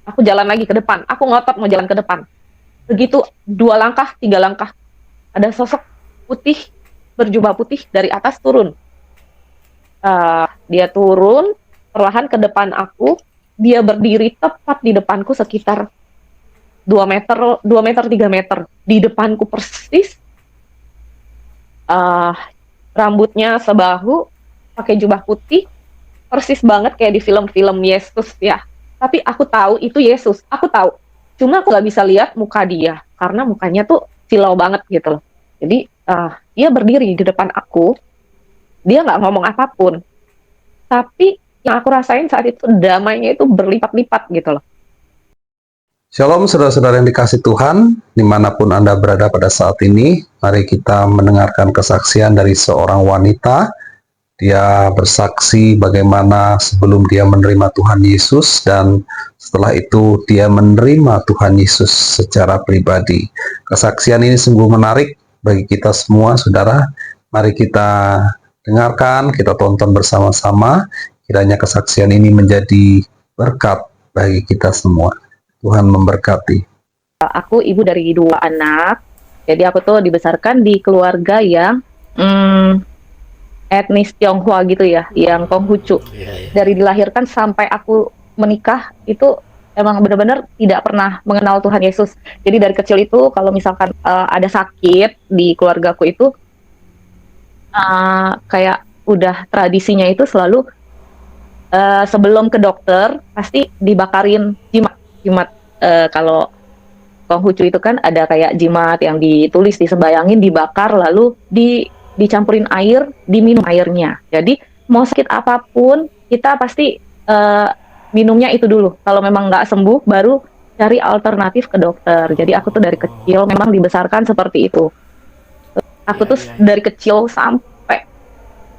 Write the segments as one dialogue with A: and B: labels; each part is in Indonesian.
A: Aku jalan lagi ke depan. Aku ngotot mau jalan ke depan. Begitu 2 langkah, 3 langkah, ada sosok putih berjubah putih dari atas turun. Dia turun perlahan ke depan aku. Dia berdiri tepat di depanku sekitar 2 meter, 2 meter, 3 meter di depanku persis. Uh, Rambutnya sebahu, pakai jubah putih, persis banget kayak di film-film Yesus ya. Tapi aku tahu itu Yesus, aku tahu. Cuma aku nggak bisa lihat muka dia karena mukanya tuh silau banget gitu loh. Jadi dia berdiri di depan aku, dia nggak ngomong apapun. Tapi yang aku rasain saat itu damainya itu berlipat-lipat gitu loh.
B: Shalom saudara-saudara yang dikasih Tuhan, dimanapun Anda berada pada saat ini, mari kita mendengarkan kesaksian dari seorang wanita. Dia bersaksi bagaimana sebelum dia menerima Tuhan Yesus dan setelah itu dia menerima Tuhan Yesus secara pribadi. Kesaksian ini sungguh menarik bagi kita semua, saudara. Mari kita dengarkan, kita tonton bersama-sama. Kiranya kesaksian ini menjadi berkat bagi kita semua. Tuhan memberkati.
A: Aku ibu dari 2 anak, jadi aku tuh dibesarkan di keluarga yang etnis Tionghoa gitu ya, yang Konghucu. Dari dilahirkan sampai aku menikah itu emang benar-benar tidak pernah mengenal Tuhan Yesus. Jadi dari kecil itu kalau misalkan ada sakit di keluargaku itu kayak udah tradisinya itu selalu sebelum ke dokter pasti dibakarin jimat. Jimat kalau Konghucu itu kan ada kayak jimat yang ditulis, disembayangin, dibakar, lalu dicampurin air, diminum airnya. Jadi mau sakit apapun, kita pasti minumnya itu dulu. Kalau memang nggak sembuh, baru cari alternatif ke dokter. Jadi aku tuh dari kecil memang dibesarkan seperti itu. Aku tuh dari kecil sampai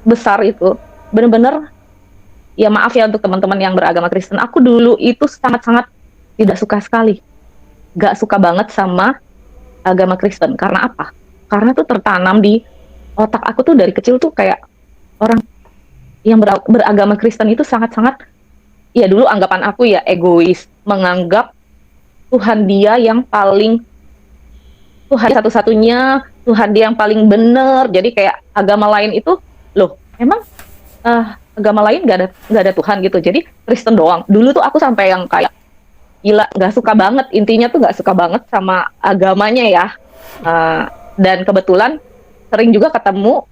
A: besar itu bener-bener, ya maaf ya untuk teman-teman yang beragama Kristen, aku dulu itu sangat-sangat tidak suka sekali, gak suka banget sama agama Kristen. Karena apa? Karena tuh tertanam di otak aku tuh dari kecil tuh kayak orang yang beragama Kristen itu sangat-sangat, ya dulu anggapan aku ya egois, menganggap Tuhan dia yang paling, Tuhan satu-satunya, Tuhan dia yang paling benar. Jadi kayak agama lain itu, loh emang agama lain gak ada Tuhan gitu, jadi Kristen doang. Dulu tuh aku sampai yang kayak gila, nggak suka banget, intinya tuh nggak suka banget sama agamanya ya. Dan kebetulan sering juga ketemu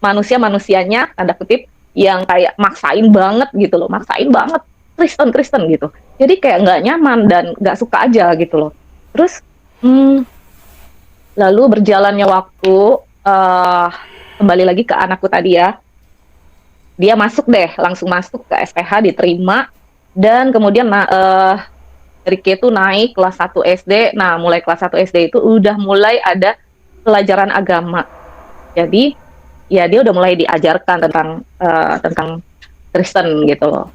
A: manusia-manusianya tanda kutip yang kayak maksain banget gitu loh, maksain banget Kristen gitu. Jadi kayak nggak nyaman dan nggak suka aja gitu loh. Terus lalu berjalannya waktu, kembali lagi ke anakku tadi ya, dia masuk deh, langsung masuk ke SPH, diterima, dan kemudian dari K itu naik kelas 1 SD. Nah, mulai kelas 1 SD itu udah mulai ada pelajaran agama. Jadi, ya dia udah mulai diajarkan tentang Kristen gitu loh.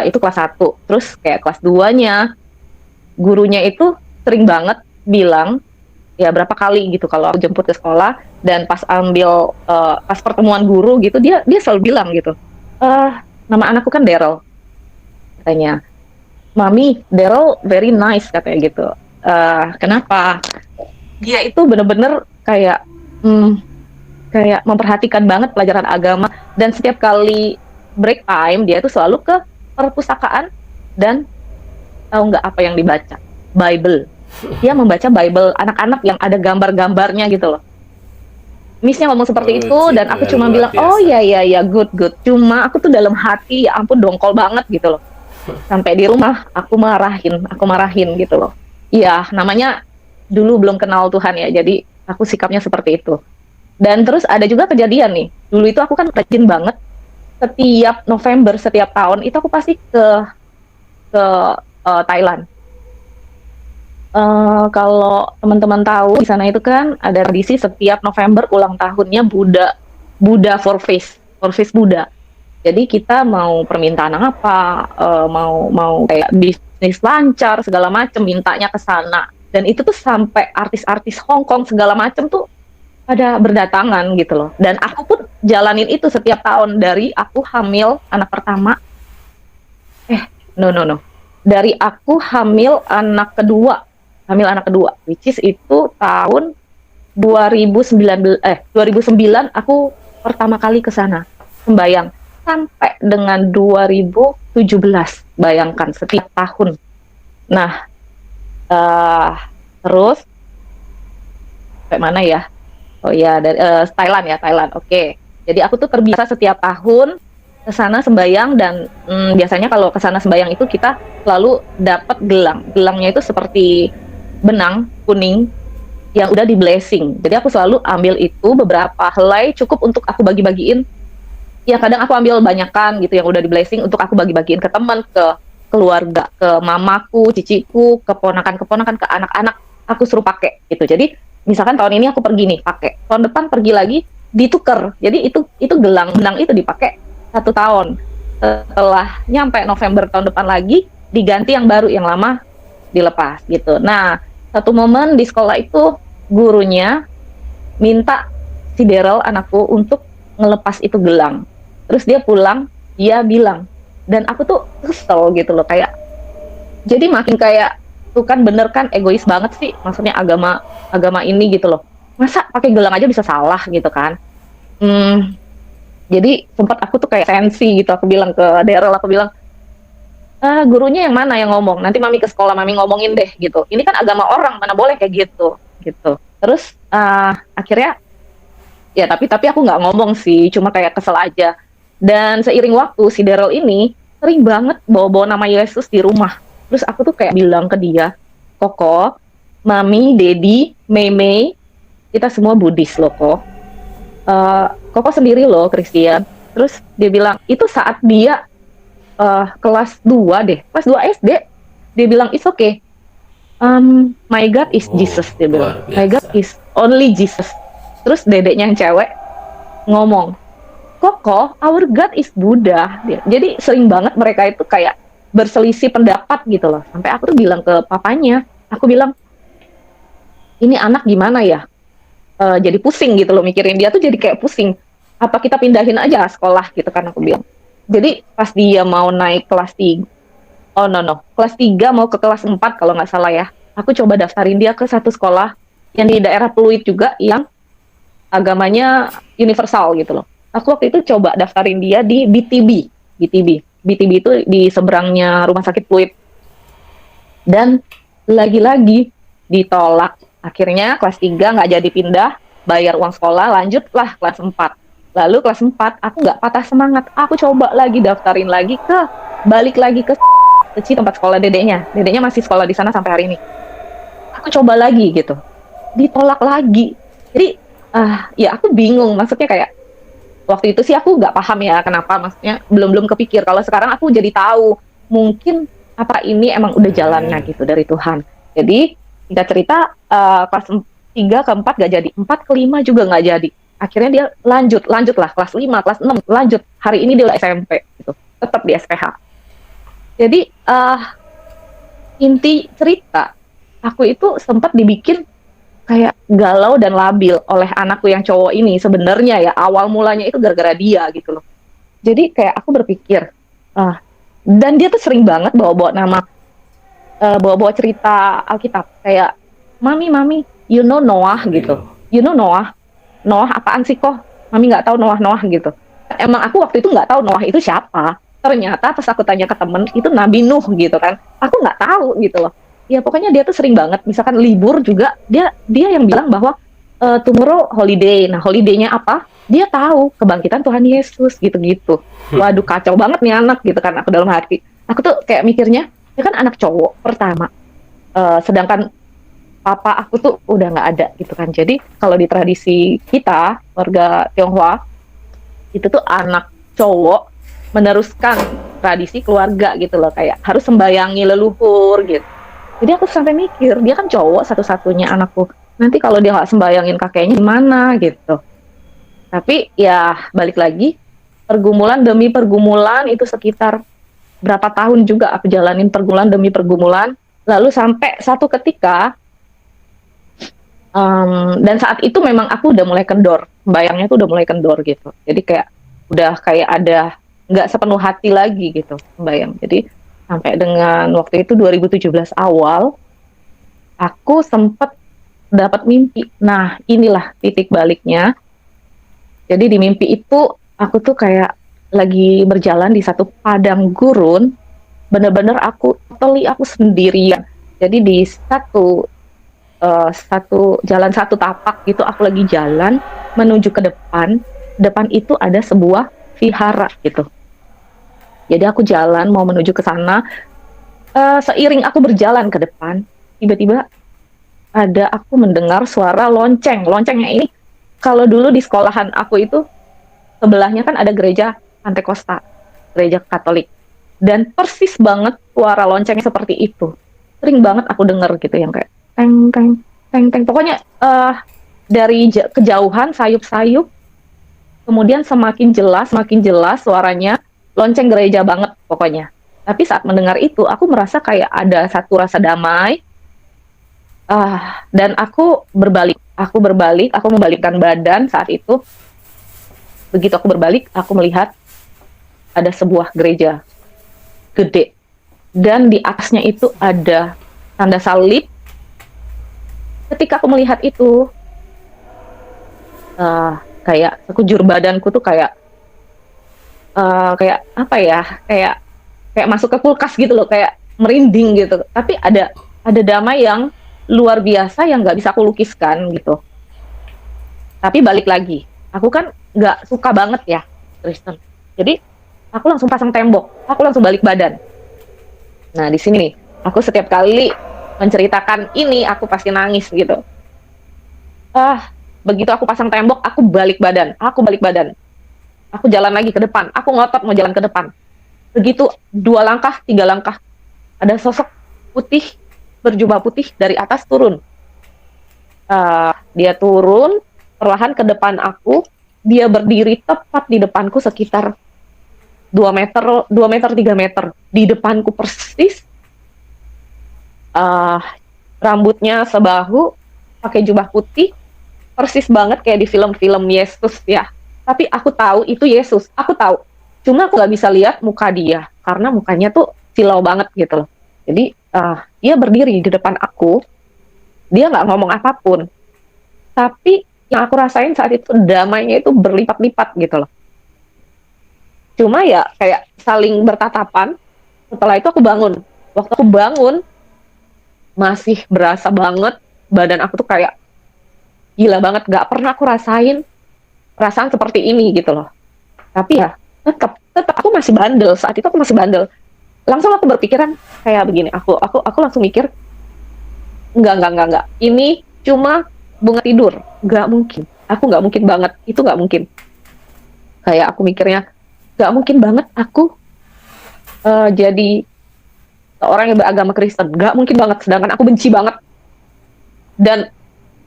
A: Itu kelas 1. Terus kayak kelas 2-nya, gurunya itu sering banget bilang, ya berapa kali gitu kalau aku jemput ke sekolah, dan pas pas pertemuan guru gitu, dia selalu bilang gitu, nama anakku kan Daryl, katanya, Mami, Daryl very nice, katanya gitu. Kenapa? Dia itu bener-bener kayak kayak memperhatikan banget pelajaran agama, dan setiap kali break time dia itu selalu ke perpustakaan, dan tahu nggak apa yang dibaca? Bible. Dia membaca Bible anak-anak yang ada gambar-gambarnya gitu loh. Miss-nya ngomong seperti itu, dan aku cuma
C: luar
A: bilang, oh
C: biasa.
A: ya good. Cuma aku tuh dalam hati, ya ampun dongkol banget gitu loh. Sampai di rumah aku marahin gitu loh. Iya, namanya dulu belum kenal Tuhan ya, jadi aku sikapnya seperti itu. Dan terus ada juga kejadian nih, dulu itu aku kan rajin banget, setiap November setiap tahun itu aku pasti ke Thailand. Kalau teman-teman tahu, di sana itu kan ada tradisi setiap November ulang tahunnya Buddha for Face Buddha. Jadi kita mau permintaan apa, mau kayak bisnis lancar segala macem, mintanya ke sana. Dan itu tuh sampai artis-artis Hong Kong segala macem tuh pada berdatangan gitu loh. Dan aku pun jalanin itu setiap tahun dari aku hamil anak pertama. No. dari aku hamil anak kedua, which is itu tahun 2009 aku pertama kali ke sana sembayang sampai dengan 2017, bayangkan setiap tahun. Nah, eh terus kayak mana ya? Oh ya, dari Thailand ya, Thailand. Oke. Jadi aku tuh terbiasa setiap tahun ke sana sembayang dan biasanya kalau ke sana sembayang itu kita selalu dapat gelang. Gelangnya itu seperti benang kuning yang udah di blessing. Jadi aku selalu ambil itu beberapa helai cukup untuk aku bagi-bagiin. Ya kadang aku ambil banyakan gitu yang udah di blessing untuk aku bagi-bagiin ke teman, ke keluarga, ke mamaku, ciciku, keponakan-keponakan, ke anak-anak. Aku suruh pakai gitu. Jadi misalkan tahun ini aku pergi nih pakai, tahun depan pergi lagi ditukar. Jadi itu gelang benang itu dipakai 1 tahun. Setelah nyampe November tahun depan lagi diganti yang baru, yang lama dilepas gitu. Nah, satu momen di sekolah itu gurunya minta si Daryl anakku untuk ngelepas itu gelang. Terus dia pulang, dia bilang, dan aku tuh kesel gitu loh, kayak jadi makin kayak tuh kan bener kan egois banget sih, maksudnya agama agama ini gitu loh. Masa pakai gelang aja bisa salah gitu kan? Hmm, jadi sempat aku tuh kayak sensi gitu, aku bilang ke Daryl, aku bilang, gurunya yang mana yang ngomong? Nanti mami ke sekolah, mami ngomongin deh gitu. Ini kan agama orang, mana boleh kayak gitu, gitu. Terus akhirnya ya tapi aku nggak ngomong sih, cuma kayak kesel aja. Dan seiring waktu si Daryl ini sering banget bawa-bawa nama Yesus di rumah. Terus aku tuh kayak bilang ke dia, Koko, mami, Dedi, Mei, kita semua Buddhis loh kok. Koko sendiri loh Kristen. Terus dia bilang itu saat dia kelas 2 deh, kelas 2 SD, dia bilang it's okay. My God is Jesus, dia bilang.
C: Luar
A: My God
C: biasa.
A: is only Jesus. Terus dedeknya yang cewek ngomong, Koko, our God is Buddha. Jadi sering banget mereka itu kayak berselisih pendapat gitu loh. Sampai aku tuh bilang ke papanya, aku bilang, ini anak gimana ya? Jadi pusing gitu loh mikirin dia tuh, jadi kayak pusing. Apa kita pindahin aja sekolah gitu kan, aku bilang. Jadi pas dia mau naik kelas 3, oh no, kelas 3 mau ke kelas 4 kalau nggak salah ya, aku coba daftarin dia ke satu sekolah yang di daerah Pluit juga, yang agamanya universal gitu loh. Aku waktu itu coba daftarin dia di BTB itu di seberangnya Rumah Sakit Pluit. Dan lagi-lagi ditolak. Akhirnya kelas 3 nggak jadi pindah, bayar uang sekolah, lanjutlah kelas 4. Lalu kelas 4 aku nggak patah semangat, aku coba lagi daftarin lagi balik lagi ke tempat sekolah dedeknya. Dedeknya masih sekolah di sana sampai hari ini. Aku coba lagi gitu, ditolak lagi. Jadi ya aku bingung, maksudnya kayak waktu itu sih aku nggak paham ya kenapa, maksudnya belum kepikir. Kalau sekarang aku jadi tahu, mungkin apa ini emang udah jalannya gitu dari Tuhan. Jadi singkat cerita, kelas 3 ke 4 gak jadi, 4 ke 5 juga gak jadi. Akhirnya dia lanjut lah, kelas 5, kelas 6 lanjut. Hari ini dia udah SMP gitu, tetap di SPH. Jadi inti cerita, aku itu sempat dibikin kayak galau dan labil oleh anakku yang cowok ini. Sebenarnya ya awal mulanya itu gara-gara dia gitu loh. Jadi kayak aku berpikir, dan dia tuh sering banget bawa-bawa nama, bawa-bawa cerita Alkitab, kayak mami, you know Noah gitu, you know Noah apaan sih kok, mami nggak tahu Noah gitu. Emang aku waktu itu nggak tahu Noah itu siapa. Ternyata pas aku tanya ke temen, itu Nabi Nuh gitu kan. Aku nggak tahu gitu loh. Ya pokoknya dia tuh sering banget, misalkan libur juga, dia yang bilang bahwa tomorrow holiday. Nah, holiday-nya apa? Dia tahu kebangkitan Tuhan Yesus gitu-gitu. Waduh, kacau banget nih anak gitu kan, aku dalam hati. Aku tuh kayak mikirnya, dia kan anak cowok pertama. Sedangkan papa aku tuh udah nggak ada gitu kan. Jadi kalau di tradisi kita, warga Tionghoa, itu tuh anak cowok meneruskan tradisi keluarga gitu loh, kayak harus sembayangi leluhur gitu. Jadi aku sampai mikir, dia kan cowok satu-satunya anakku, nanti kalau dia nggak sembayangin kakeknya gimana gitu. Tapi ya balik lagi, pergumulan demi pergumulan itu sekitar berapa tahun juga aku jalanin pergumulan demi pergumulan. Lalu sampai satu ketika, dan saat itu memang aku udah mulai kendor, bayangnya tuh udah mulai kendor gitu. Jadi kayak udah kayak ada nggak sepenuh hati lagi gitu bayang. Jadi sampai dengan waktu itu 2017 awal, aku sempat dapat mimpi. Nah, inilah titik baliknya. Jadi di mimpi itu aku tuh kayak lagi berjalan di satu padang gurun, bener-bener aku sendirian. Jadi di satu jalan satu tapak gitu aku lagi jalan menuju ke depan. Depan itu ada sebuah vihara gitu. Jadi aku jalan mau menuju ke sana. Seiring aku berjalan ke depan, tiba-tiba aku mendengar suara lonceng. Loncengnya ini kalau dulu di sekolahan aku itu sebelahnya kan ada gereja Pantekosta, gereja Katolik. Dan persis banget suara loncengnya seperti itu. Sering banget aku denger gitu yang kayak teng teng teng teng. Pokoknya dari kejauhan sayup-sayup, kemudian semakin jelas suaranya, lonceng gereja banget pokoknya. Tapi saat mendengar itu, aku merasa kayak ada satu rasa damai. Dan aku membalikkan badan saat itu. Begitu aku berbalik, aku melihat ada sebuah gereja gede. Dan di atasnya itu ada tanda salib. Ketika aku melihat itu, kayak sekujur badanku tuh kayak apa ya, kayak masuk ke kulkas gitu loh, kayak merinding gitu. Tapi ada damai yang luar biasa yang nggak bisa aku lukiskan gitu. Tapi balik lagi, aku kan nggak suka banget ya Kristen. Jadi aku langsung pasang tembok, aku langsung balik badan. Nah di sini nih, aku setiap kali menceritakan ini aku pasti nangis gitu. Begitu aku pasang tembok, aku balik badan. Aku jalan lagi ke depan, aku ngotot mau jalan ke depan. Begitu 2 langkah, 3 langkah, ada sosok putih, berjubah putih dari atas turun. Dia turun perlahan ke depan aku, dia berdiri tepat di depanku sekitar 2 meter 3 meter di depanku persis. Rambutnya sebahu, pakai jubah putih, persis banget kayak di film-film Yesus ya. Tapi aku tahu itu Yesus, aku tahu. Cuma aku nggak bisa lihat muka dia karena mukanya tuh silau banget gitu loh. Jadi dia berdiri di depan aku, dia nggak ngomong apapun. Tapi yang aku rasain saat itu damainya itu berlipat-lipat gitu loh. Cuma ya kayak saling bertatapan. Setelah itu aku bangun. Waktu aku bangun, masih berasa banget badan aku tuh kayak gila banget. Gak pernah aku rasain perasaan seperti ini gitu loh. Tapi ya tetap aku masih bandel. Saat itu aku masih bandel. Langsung aku berpikiran kayak begini. Aku langsung mikir, enggak. Ini cuma bunga tidur. Gak mungkin. Aku gak mungkin banget. Itu gak mungkin. Kayak aku mikirnya, gak mungkin banget aku jadi orang yang beragama Kristen. Gak mungkin banget. Sedangkan aku benci banget. Dan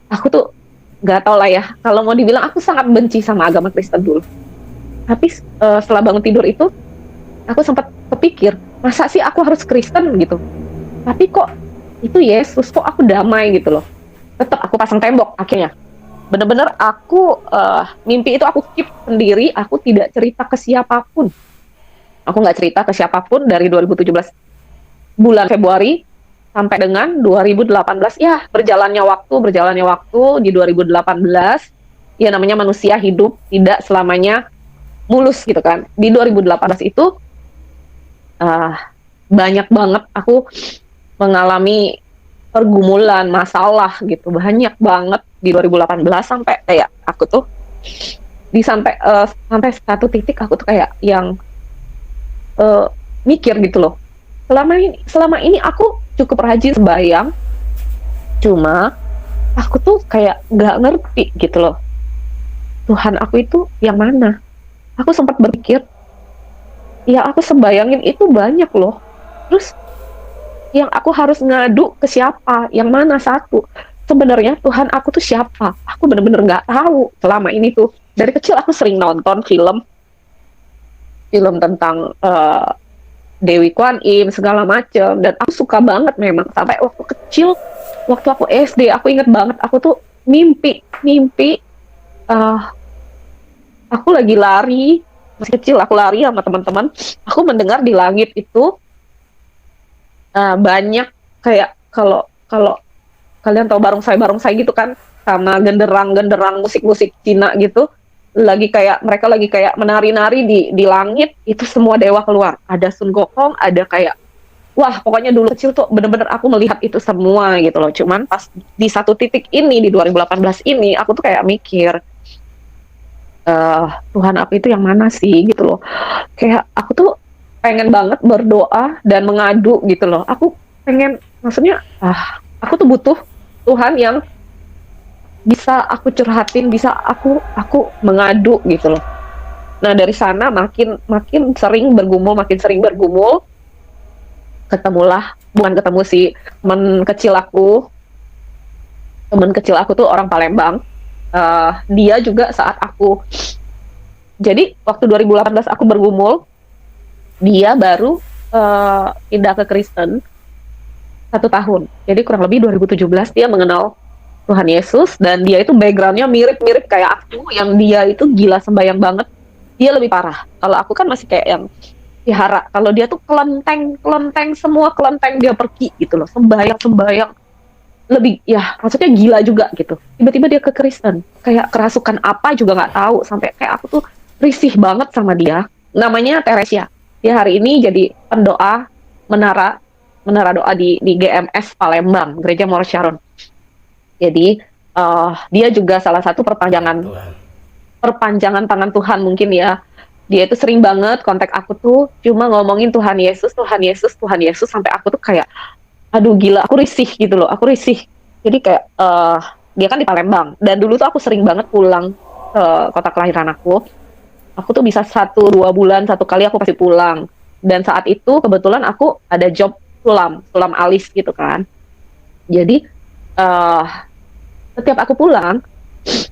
A: aku tuh gak tau lah ya. Kalau mau dibilang aku sangat benci sama agama Kristen dulu. Tapi setelah bangun tidur itu, aku sempat kepikir, masa sih aku harus Kristen gitu? Tapi kok itu Yesus, kok aku damai gitu loh. Tetap aku pasang tembok akhirnya. Bener-bener aku mimpi itu aku keep sendiri, aku tidak cerita ke siapapun. Aku nggak cerita ke siapapun dari 2017 bulan Februari sampai dengan 2018. Ya berjalannya waktu di 2018. Ya namanya manusia hidup tidak selamanya mulus gitu kan. Di 2018 itu banyak banget aku mengalami pergumulan, masalah gitu, banyak banget di 2018 sampai kayak aku tuh sampai satu titik aku tuh kayak yang mikir gitu loh. Selama ini aku cukup rajin sembahyang, cuma aku tuh kayak nggak ngerti gitu loh. Tuhan aku itu yang mana? Aku sempat berpikir, ya aku sembayangin itu banyak loh. Terus yang aku harus ngadu ke siapa? Yang mana satu? Sebenarnya Tuhan aku tuh siapa? Aku bener-bener nggak tahu selama ini tuh. Dari kecil aku sering nonton film tentang Dewi Kwan Im segala macem, dan aku suka banget memang. Sampai waktu kecil, waktu aku SD, aku inget banget aku tuh mimpi aku lagi lari, masih kecil aku lari sama teman-teman. Aku mendengar di langit itu banyak kayak kalau kalau kalian tahu barongsai gitu kan, sama genderang-genderang musik-musik Cina gitu, mereka lagi kayak menari-nari di langit, itu semua dewa keluar. Ada Sun Gokong, ada kayak wah, pokoknya dulu kecil tuh bener-bener aku melihat itu semua gitu loh. Cuman pas di satu titik ini di 2018 ini aku tuh kayak mikir, Tuhan aku itu yang mana sih gitu loh. Kayak aku tuh pengen banget berdoa dan mengadu gitu loh. Aku pengen, maksudnya aku tuh butuh Tuhan yang bisa aku curhatin, bisa aku mengadu gitu loh. Nah, dari sana makin makin sering bergumul, ketemulah, bukan ketemu sih, teman kecil aku. Teman kecil aku tuh orang Palembang. Dia juga saat aku, jadi waktu 2018 aku bergumul, dia baru pindah ke Kristen 1 tahun. Jadi kurang lebih 2017 dia mengenal Tuhan Yesus, dan dia itu backgroundnya mirip-mirip kayak aku, yang dia itu gila sembahyang banget. Dia lebih parah. Kalau aku kan masih kayak yang vihara. Kalau dia tuh kelenteng, kelenteng semua kelenteng dia pergi gitu loh. Sembahyang, sembahyang. Lebih, ya maksudnya gila juga gitu. Tiba-tiba dia ke Kristen. Kayak kerasukan apa juga nggak tahu. Sampai kayak aku tuh risih banget sama dia. Namanya Teresia. Dia hari ini jadi pendoa menara menara doa di GMS Palembang, Gereja Mor Sharon. Jadi dia juga salah satu perpanjangan tangan Tuhan mungkin ya. Dia itu sering banget kontak aku tuh cuma ngomongin Tuhan Yesus, Tuhan Yesus, Tuhan Yesus, sampai aku tuh kayak aduh gila, aku risih gitu loh, aku risih. Jadi kayak dia kan di Palembang, dan dulu tuh aku sering banget pulang ke kota kelahiran aku. Aku tuh bisa 1-2 bulan 1 kali aku pasti pulang. Dan saat itu kebetulan aku ada job sulam alis gitu kan. Jadi eh setiap aku pulang,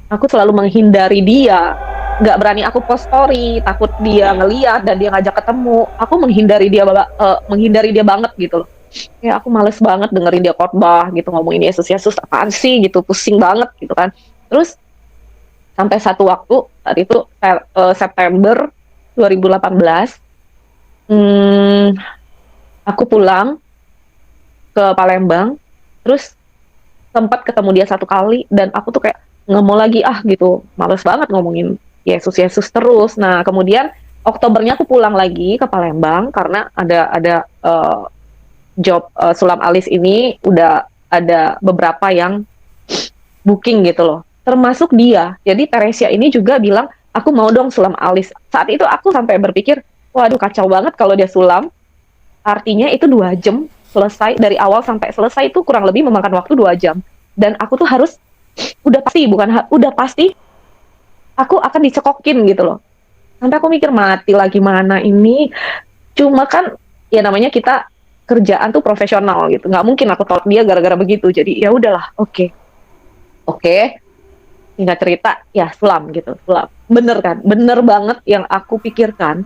A: aku selalu menghindari dia. Nggak berani aku post story, takut dia ngeliat dan dia ngajak ketemu. Aku menghindari dia banget gitu loh. Ya aku males banget dengerin dia khotbah gitu, ngomongin Yesus, Yesus apaan sih gitu, pusing banget gitu kan. Terus sampai satu waktu, saat itu September 2018, hmm, aku pulang ke Palembang, terus sempat ketemu dia 1 kali, dan aku tuh kayak nggak mau lagi gitu, males banget ngomongin Yesus Yesus terus. Nah kemudian Oktobernya aku pulang lagi ke Palembang karena ada job sulam alis ini udah ada beberapa yang booking gitu loh, termasuk dia. Jadi Teresia ini juga bilang aku mau dong sulam alis. Saat itu aku sampai berpikir, waduh kacau banget kalau dia sulam, artinya itu 2 jam selesai, dari awal sampai selesai itu kurang lebih memakan waktu 2 jam. Dan aku tuh harus, udah pasti aku akan dicekokin gitu loh. Sampai aku mikir mati lagi mana ini. Cuma kan ya namanya kita kerjaan tuh profesional gitu, nggak mungkin aku tolak dia gara-gara begitu. Jadi ya udahlah, oke, singkat cerita ya sulam gitu, sulam. Bener kan, bener banget yang aku pikirkan.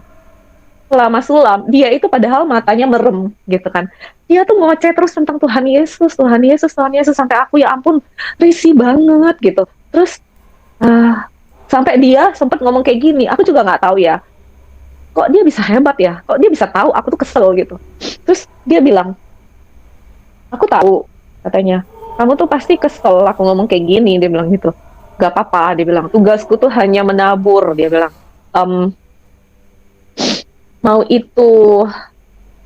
A: Selama sulam, dia itu padahal matanya merem gitu kan. Dia tuh ngoceh terus tentang Tuhan Yesus, Tuhan Yesus, Tuhan Yesus, sampai aku ya ampun risih banget gitu. Terus sampai dia sempat ngomong kayak gini, aku juga nggak tahu ya, kok dia bisa hebat ya, kok dia bisa tahu aku tuh kesel gitu. Terus dia bilang, aku tahu, katanya, kamu tuh pasti kesel aku ngomong kayak gini, dia bilang gitu. Gak apa-apa, dia bilang, tugasku tuh hanya menabur, dia bilang. Em, Mau itu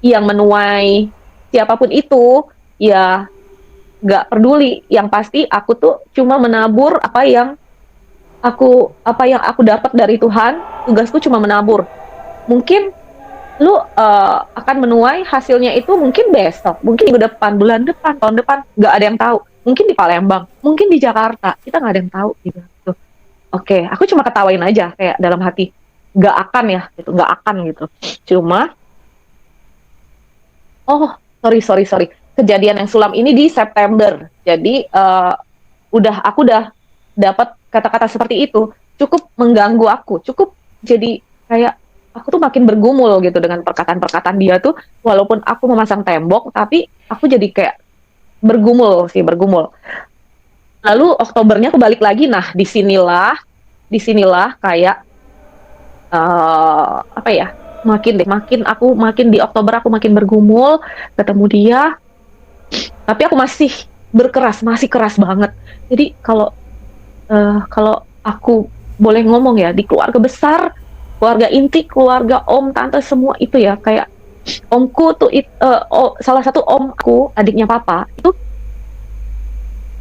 A: yang menuai siapapun itu, ya gak peduli. Yang pasti aku tuh cuma menabur apa yang aku dapat dari Tuhan. Tugasku cuma menabur. Mungkin lu akan menuai hasilnya itu mungkin besok, mungkin minggu depan, bulan depan, tahun depan, nggak ada yang tahu. Mungkin di Palembang, mungkin di Jakarta, kita nggak ada yang tahu gitu. Tuh. Oke, aku cuma ketawain aja kayak dalam hati, nggak akan ya, gitu, nggak akan gitu. Cuma, oh sorry, kejadian yang sulam ini di September. Jadi aku udah dapat kata-kata seperti itu, cukup mengganggu aku, cukup jadi kayak aku tuh makin bergumul gitu dengan perkataan-perkataan dia tuh, walaupun aku memasang tembok, tapi aku jadi kayak bergumul. Lalu Oktobernya aku balik lagi, nah disinilah kayak apa ya? makin di Oktober aku makin bergumul ketemu dia, tapi aku masih keras banget. Jadi kalau aku boleh ngomong ya, di keluarga besar, keluarga inti, keluarga om, tante, semua itu ya, kayak omku tuh, salah satu omku, adiknya papa, itu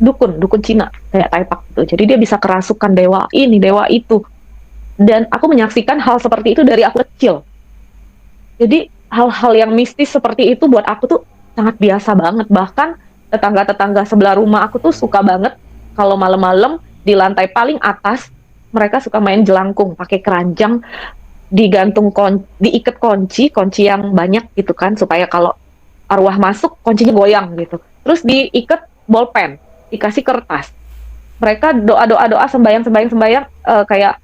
A: dukun Cina, kayak Taipak gitu. Jadi dia bisa kerasukan dewa ini, dewa itu. Dan aku menyaksikan hal seperti itu dari aku kecil. Jadi hal-hal yang mistis seperti itu buat aku tuh sangat biasa banget. Bahkan tetangga-tetangga sebelah rumah aku tuh suka banget kalau malam-malam di lantai paling atas mereka suka main jelangkung pakai keranjang, diikat kunci yang banyak gitu kan, supaya kalau arwah masuk kuncinya goyang gitu. Terus diikat bolpen, dikasih kertas. Mereka doa sembayang kayak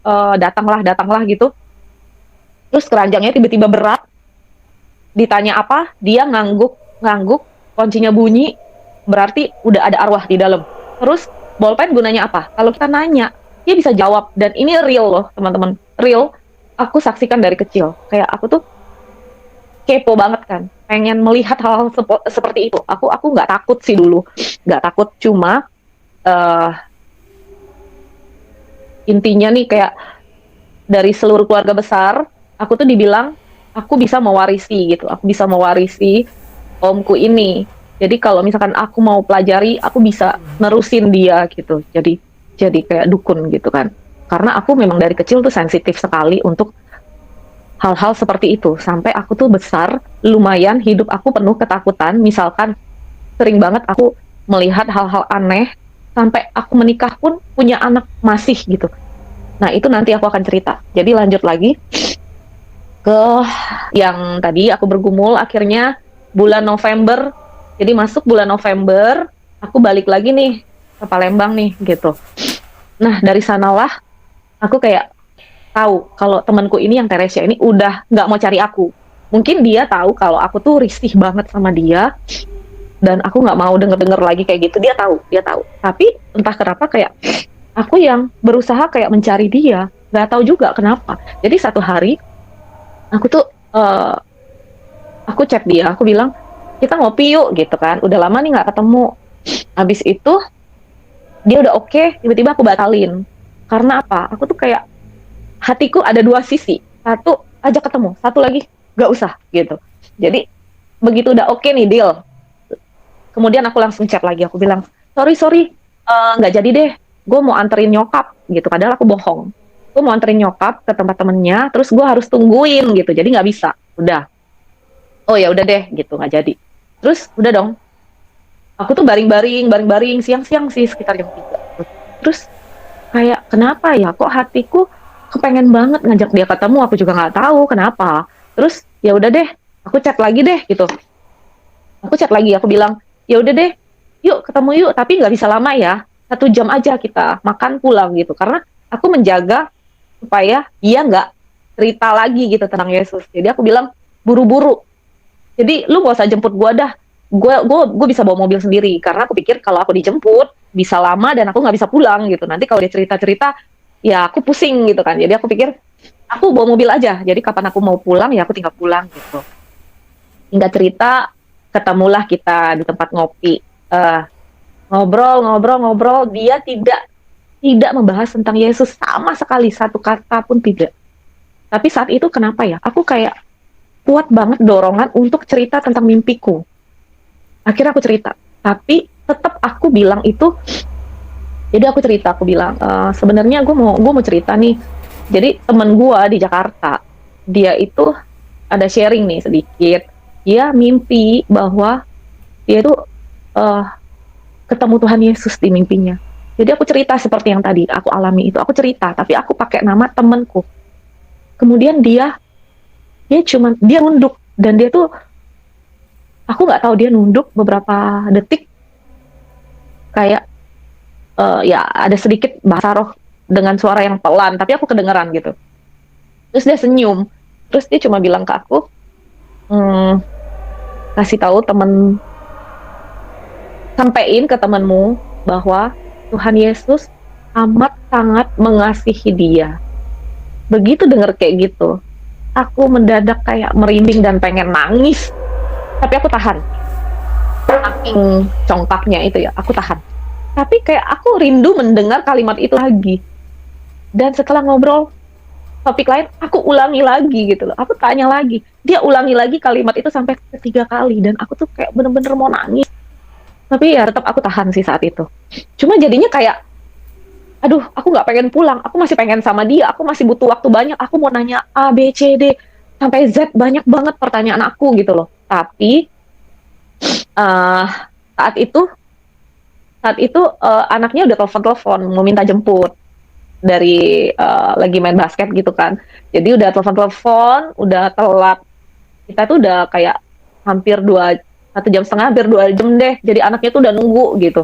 A: datanglah gitu. Terus keranjangnya tiba-tiba berat, ditanya apa, dia ngangguk, kuncinya bunyi, berarti udah ada arwah di dalam. Terus bolpen gunanya apa? Kalau kita nanya, dia bisa jawab. Dan ini real loh, teman-teman. Real. Aku saksikan dari kecil. Kayak aku tuh kepo banget kan. Pengen melihat hal-hal seperti itu. Aku nggak takut sih dulu. Nggak takut, cuma intinya nih kayak dari seluruh keluarga besar, aku tuh dibilang aku bisa mewarisi gitu. Aku bisa mewarisi omku ini. Jadi kalau misalkan aku mau pelajari, aku bisa nerusin dia gitu. Jadi kayak dukun gitu kan. Karena aku memang dari kecil tuh sensitif sekali untuk hal-hal seperti itu. Sampai aku tuh besar, lumayan hidup aku penuh ketakutan. Misalkan sering banget aku melihat hal-hal aneh, sampai aku menikah pun punya anak masih gitu. Nah, itu nanti aku akan cerita. Jadi lanjut lagi ke yang tadi aku bergumul, akhirnya bulan November. Jadi masuk bulan November, aku balik lagi nih ke Palembang nih gitu. Nah, dari sanalah aku kayak tahu kalau temanku ini yang Teresia ini udah nggak mau cari aku. Mungkin dia tahu kalau aku tuh risih banget sama dia, dan aku nggak mau denger-denger lagi kayak gitu. Dia tahu. Tapi entah kenapa kayak aku yang berusaha kayak mencari dia, nggak tahu juga kenapa. Jadi satu hari aku tuh aku chat dia, aku bilang kita ngopi yuk gitu kan. Udah lama nih nggak ketemu. Habis itu dia udah oke, tiba-tiba aku batalin. Karena apa? Aku tuh kayak hatiku ada dua sisi. Satu ajak ketemu, satu lagi nggak usah gitu. Jadi begitu udah oke nih deal. Kemudian aku langsung chat lagi, aku bilang sorry nggak jadi deh. Gue mau anterin nyokap gitu. Padahal aku bohong. Gue mau anterin nyokap ke tempat temennya, terus gue harus tungguin gitu. Jadi nggak bisa. Udah. Oh ya udah deh gitu, nggak jadi. Terus udah dong. Aku tuh baring-baring siang-siang sih sekitar jam 3. Terus kayak kenapa ya kok hatiku kepengen banget ngajak dia ketemu, aku juga nggak tahu kenapa. Terus ya udah deh, aku chat lagi deh gitu. Aku bilang ya udah deh, yuk ketemu yuk, tapi nggak bisa lama ya, 1 jam aja kita makan pulang gitu. Karena aku menjaga supaya dia nggak cerita lagi gitu tentang Yesus. Jadi aku bilang buru-buru. Jadi lu gak usah jemput gua dah. Gue bisa bawa mobil sendiri, karena aku pikir kalau aku dijemput bisa lama dan aku nggak bisa pulang gitu. Nanti kalau dia cerita ya aku pusing gitu kan. Jadi aku pikir aku bawa mobil aja, jadi kapan aku mau pulang ya aku tinggal pulang gitu. Hingga cerita, ketemulah kita di tempat ngopi. Ngobrol, dia tidak membahas tentang Yesus sama sekali, satu kata pun tidak. Tapi saat itu kenapa ya, aku kayak kuat banget dorongan untuk cerita tentang mimpiku. Akhirnya aku cerita, tapi tetap aku bilang itu. Jadi aku bilang sebenarnya gue mau cerita nih. Jadi temen gue di Jakarta, dia itu ada sharing nih sedikit. Dia mimpi bahwa dia itu ketemu Tuhan Yesus di mimpinya. Jadi aku cerita seperti yang tadi aku alami itu. Aku cerita, tapi aku pakai nama temenku. Kemudian dia nunduk, dan dia tuh aku nggak tahu, dia nunduk beberapa detik, kayak ya ada sedikit bahasa roh dengan suara yang pelan, tapi aku kedengeran gitu. Terus dia senyum, terus dia cuma bilang ke aku, kasih tahu sampein ke temenmu bahwa Tuhan Yesus amat sangat mengasihi dia. Begitu denger kayak gitu, aku mendadak kayak merinding dan pengen nangis, tapi aku tahan. Saking congkaknya itu ya, aku tahan. Tapi kayak aku rindu mendengar kalimat itu lagi. Dan setelah ngobrol topik lain, aku ulangi lagi gitu loh. Aku tanya lagi. Dia ulangi lagi kalimat itu sampai ketiga kali. Dan aku tuh kayak bener-bener mau nangis. Tapi ya tetap aku tahan sih saat itu. Cuma jadinya kayak, aduh, aku nggak pengen pulang. Aku masih pengen sama dia. Aku masih butuh waktu banyak. Aku mau nanya A, B, C, D. Sampai Z, banyak banget pertanyaan aku gitu loh. Tapi eh saat itu, anaknya udah telepon-telepon mau minta jemput dari lagi main basket gitu kan. Jadi udah telepon-telepon, udah telat. Kita tuh udah kayak hampir 1,5 jam, hampir 2 jam deh. Jadi anaknya tuh udah nunggu gitu.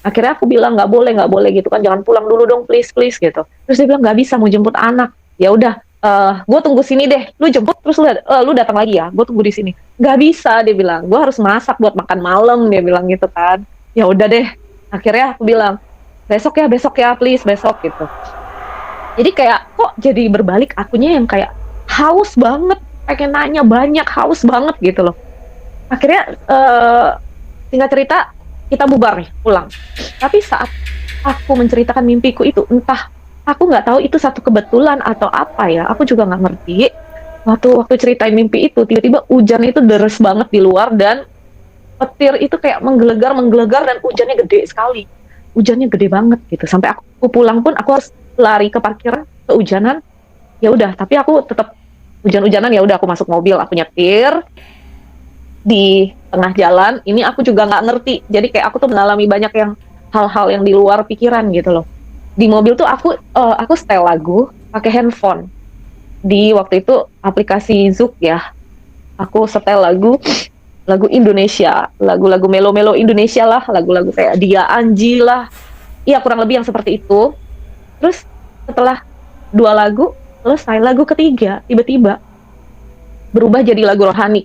A: Akhirnya aku bilang nggak boleh gitu kan. Jangan pulang dulu dong, please please gitu. Terus dia bilang nggak bisa, mau jemput anak. Ya udah, gue tunggu sini deh. Lu jemput terus lu datang lagi ya. Gue tunggu di sini. Nggak bisa, dia bilang. Gue harus masak buat makan malam, dia bilang gitu kan. Ya udah deh. Akhirnya aku bilang besok ya please besok gitu. Jadi kayak kok jadi berbalik, akunya yang kayak haus banget, pengen nanya banyak, haus banget gitu loh. Akhirnya singkat cerita kita bubar nih pulang. Tapi saat aku menceritakan mimpiku itu, entah aku nggak tahu itu satu kebetulan atau apa ya, aku juga nggak ngerti. Waktu ceritain mimpi itu, tiba-tiba hujan itu deres banget di luar dan petir itu kayak menggelegar dan hujannya gede sekali. Hujannya gede banget gitu. Sampai aku pulang pun aku harus lari ke parkiran, kehujanan. Ya udah, tapi aku tetap hujan-hujanan, ya udah aku masuk mobil, aku nyetir di tengah jalan. Ini aku juga nggak ngerti. Jadi kayak aku tuh mengalami banyak yang hal-hal yang di luar pikiran gitu loh. Di mobil tuh aku setel lagu pakai handphone. Di waktu itu aplikasi Zouk ya. Aku setel lagu Indonesia, lagu-lagu melo-melo Indonesia lah, lagu-lagu kayak Dia Anji lah. Iya, kurang lebih yang seperti itu. Terus setelah 2 lagu selesai, lagu ketiga tiba-tiba berubah jadi lagu rohani.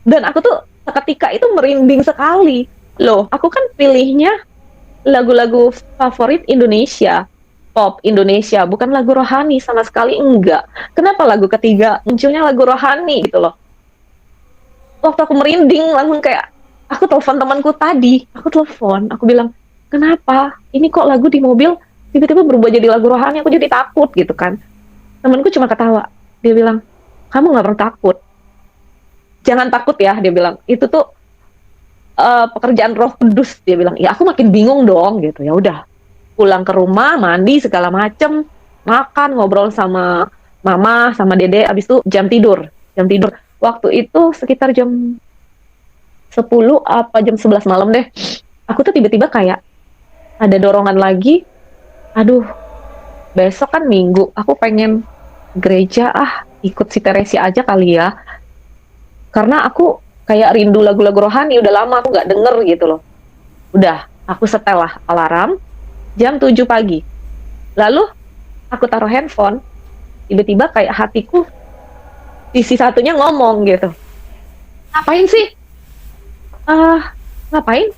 A: Dan aku tuh seketika itu merinding sekali. Loh, aku kan pilihnya lagu-lagu favorit Indonesia, pop Indonesia, bukan lagu rohani, sama sekali enggak. Kenapa lagu ketiga munculnya lagu rohani gitu loh. Waktu aku merinding langsung kayak, aku telepon temanku tadi, aku bilang, kenapa ini kok lagu di mobil tiba-tiba berubah jadi lagu rohani, aku jadi takut gitu kan. Temanku cuma ketawa, dia bilang, kamu nggak perlu takut, jangan takut ya, dia bilang, itu tuh pekerjaan Roh Kudus, dia bilang. Ya aku makin bingung dong gitu. Ya udah, pulang ke rumah, mandi segala macem, makan, ngobrol sama mama sama dede, abis itu jam tidur waktu itu sekitar jam 10 apa jam 11 malam deh. Aku tuh tiba-tiba kayak ada dorongan lagi, aduh besok kan Minggu, aku pengen gereja, ikut si Teresia aja kali ya, karena aku kayak rindu lagu-lagu rohani, udah lama aku nggak denger gitu loh. Udah, aku setel lah alarm jam 7 pagi. Lalu aku taruh handphone, tiba-tiba kayak hatiku sisi satunya ngomong gitu, ngapain sih? Ngapain?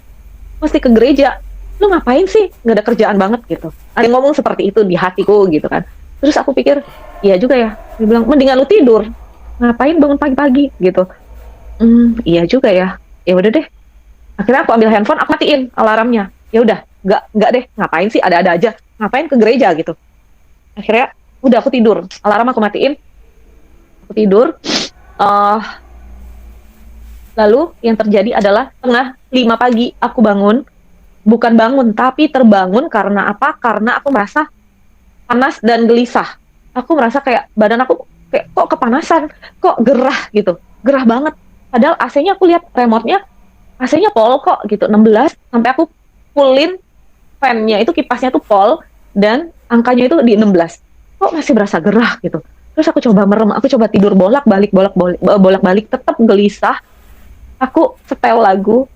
A: Mesti ke gereja. Lu ngapain sih? Nggak ada kerjaan banget gitu. Ada yang ngomong seperti itu di hatiku gitu kan. Terus aku pikir, iya juga ya. Dia bilang, mendingan lu tidur. Ngapain bangun pagi-pagi gitu. Iya juga ya. Ya udah deh. Akhirnya aku ambil handphone, aku matiin alarmnya. Ya udah, nggak deh. Ngapain sih? Ada-ada aja. Ngapain ke gereja gitu. Akhirnya udah aku tidur. Alarm aku matiin. Aku tidur. Lalu yang terjadi adalah 4:30 pagi aku bangun. Bukan bangun, tapi terbangun karena apa? Karena aku merasa panas dan gelisah. Aku merasa kayak badan aku kayak kok kepanasan, kok gerah gitu. Gerah banget. Padahal AC-nya aku lihat remote-nya, AC-nya pol kok gitu, 16. Sampai aku fullin fan-nya itu, kipasnya tuh pol, dan angkanya itu di 16. Kok masih berasa gerah gitu. Terus aku coba merem, aku coba tidur bolak-balik, tetap gelisah. Aku setel lagu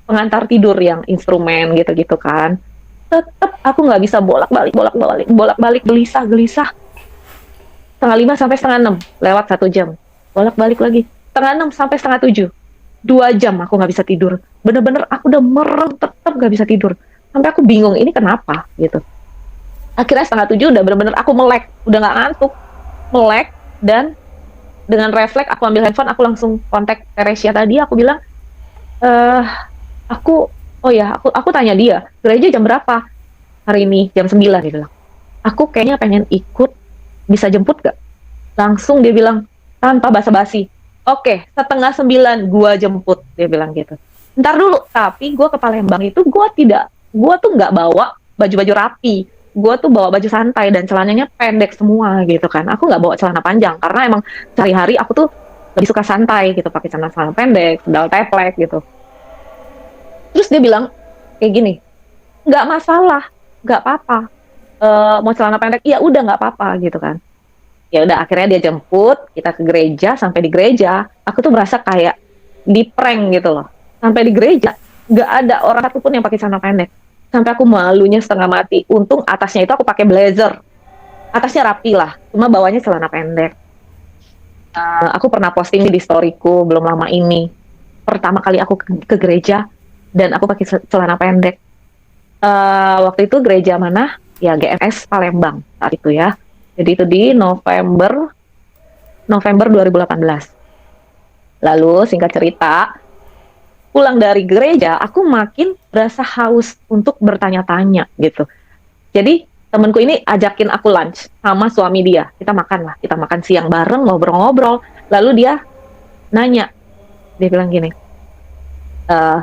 A: pengantar tidur yang instrumen gitu-gitu kan. Tetap aku nggak bisa bolak-balik gelisah. 5:30 sampai 5:30 lewat 1 jam. Bolak-balik lagi. 5:30 sampai 6:30. 2 jam aku nggak bisa tidur. Bener-bener aku udah merem, tetap nggak bisa tidur. Sampai aku bingung ini kenapa gitu. Akhirnya 6:30 udah bener-bener aku melek, udah nggak ngantuk, melek, dan dengan refleks aku ambil handphone, aku langsung kontak Teresia tadi, aku bilang, eh aku, oh ya, aku tanya dia, gereja jam berapa hari ini? Jam 9, dia bilang. Aku kayaknya pengen ikut, bisa jemput gak? Langsung dia bilang, tanpa basa-basi, oke, setengah 9 gua jemput, dia bilang gitu. Ntar dulu, tapi gua ke Palembang itu gua tuh nggak bawa baju-baju rapi, gua tuh bawa baju santai dan celananya pendek semua gitu kan. Aku nggak bawa celana panjang karena emang sehari-hari aku tuh lebih suka santai gitu, pakai celana pendek, sandal teplek gitu. Terus dia bilang kayak gini, nggak masalah, nggak apa-apa. Mau celana pendek, iya udah nggak apa-apa gitu kan. Ya udah akhirnya dia jemput kita ke gereja. Sampai di gereja aku tuh merasa kayak di prank gitu loh. Sampai di gereja nggak ada orang satupun yang pakai celana pendek. Sampai aku malunya setengah mati. Untung atasnya itu aku pakai blazer, atasnya rapi lah, cuma bawahnya celana pendek. Aku pernah posting di storyku belum lama ini, pertama kali aku ke gereja dan aku pakai celana pendek. Waktu itu gereja mana ya, GMS Palembang saat itu ya. Jadi itu di November 2018. Lalu singkat cerita, pulang dari gereja, aku makin berasa haus untuk bertanya-tanya gitu. Jadi temenku ini ajakin aku lunch sama suami dia. Kita makan lah, kita makan siang bareng, ngobrol-ngobrol. Lalu dia nanya, dia bilang gini, "Eh,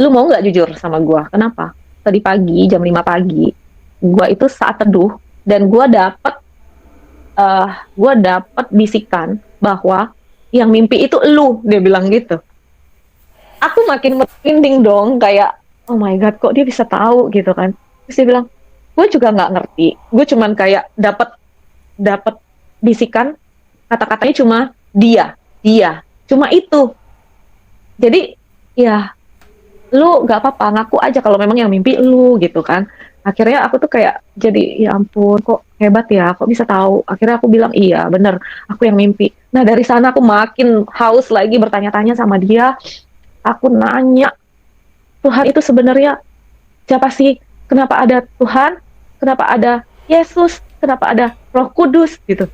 A: lu mau nggak jujur sama gua? Kenapa? Tadi pagi, jam 5 pagi, gua itu saat teduh, dan gua dapet bisikan bahwa yang mimpi itu lu," dia bilang gitu. Aku makin merinding dong, kayak oh my god, kok dia bisa tahu gitu kan. Terus dia bilang, gue juga nggak ngerti, gue cuman kayak dapet dapet bisikan, kata-katanya cuma dia, dia, cuma itu. Jadi ya lu nggak apa-apa ngaku aja kalau memang yang mimpi lu gitu kan. Akhirnya aku tuh kayak jadi ya ampun, kok hebat ya, kok bisa tahu. Akhirnya aku bilang iya bener, aku yang mimpi. Nah dari sana aku makin haus lagi bertanya-tanya sama dia. Aku nanya, Tuhan itu sebenarnya siapa sih? Kenapa ada Tuhan? Kenapa ada Yesus? Kenapa ada Roh Kudus gitu?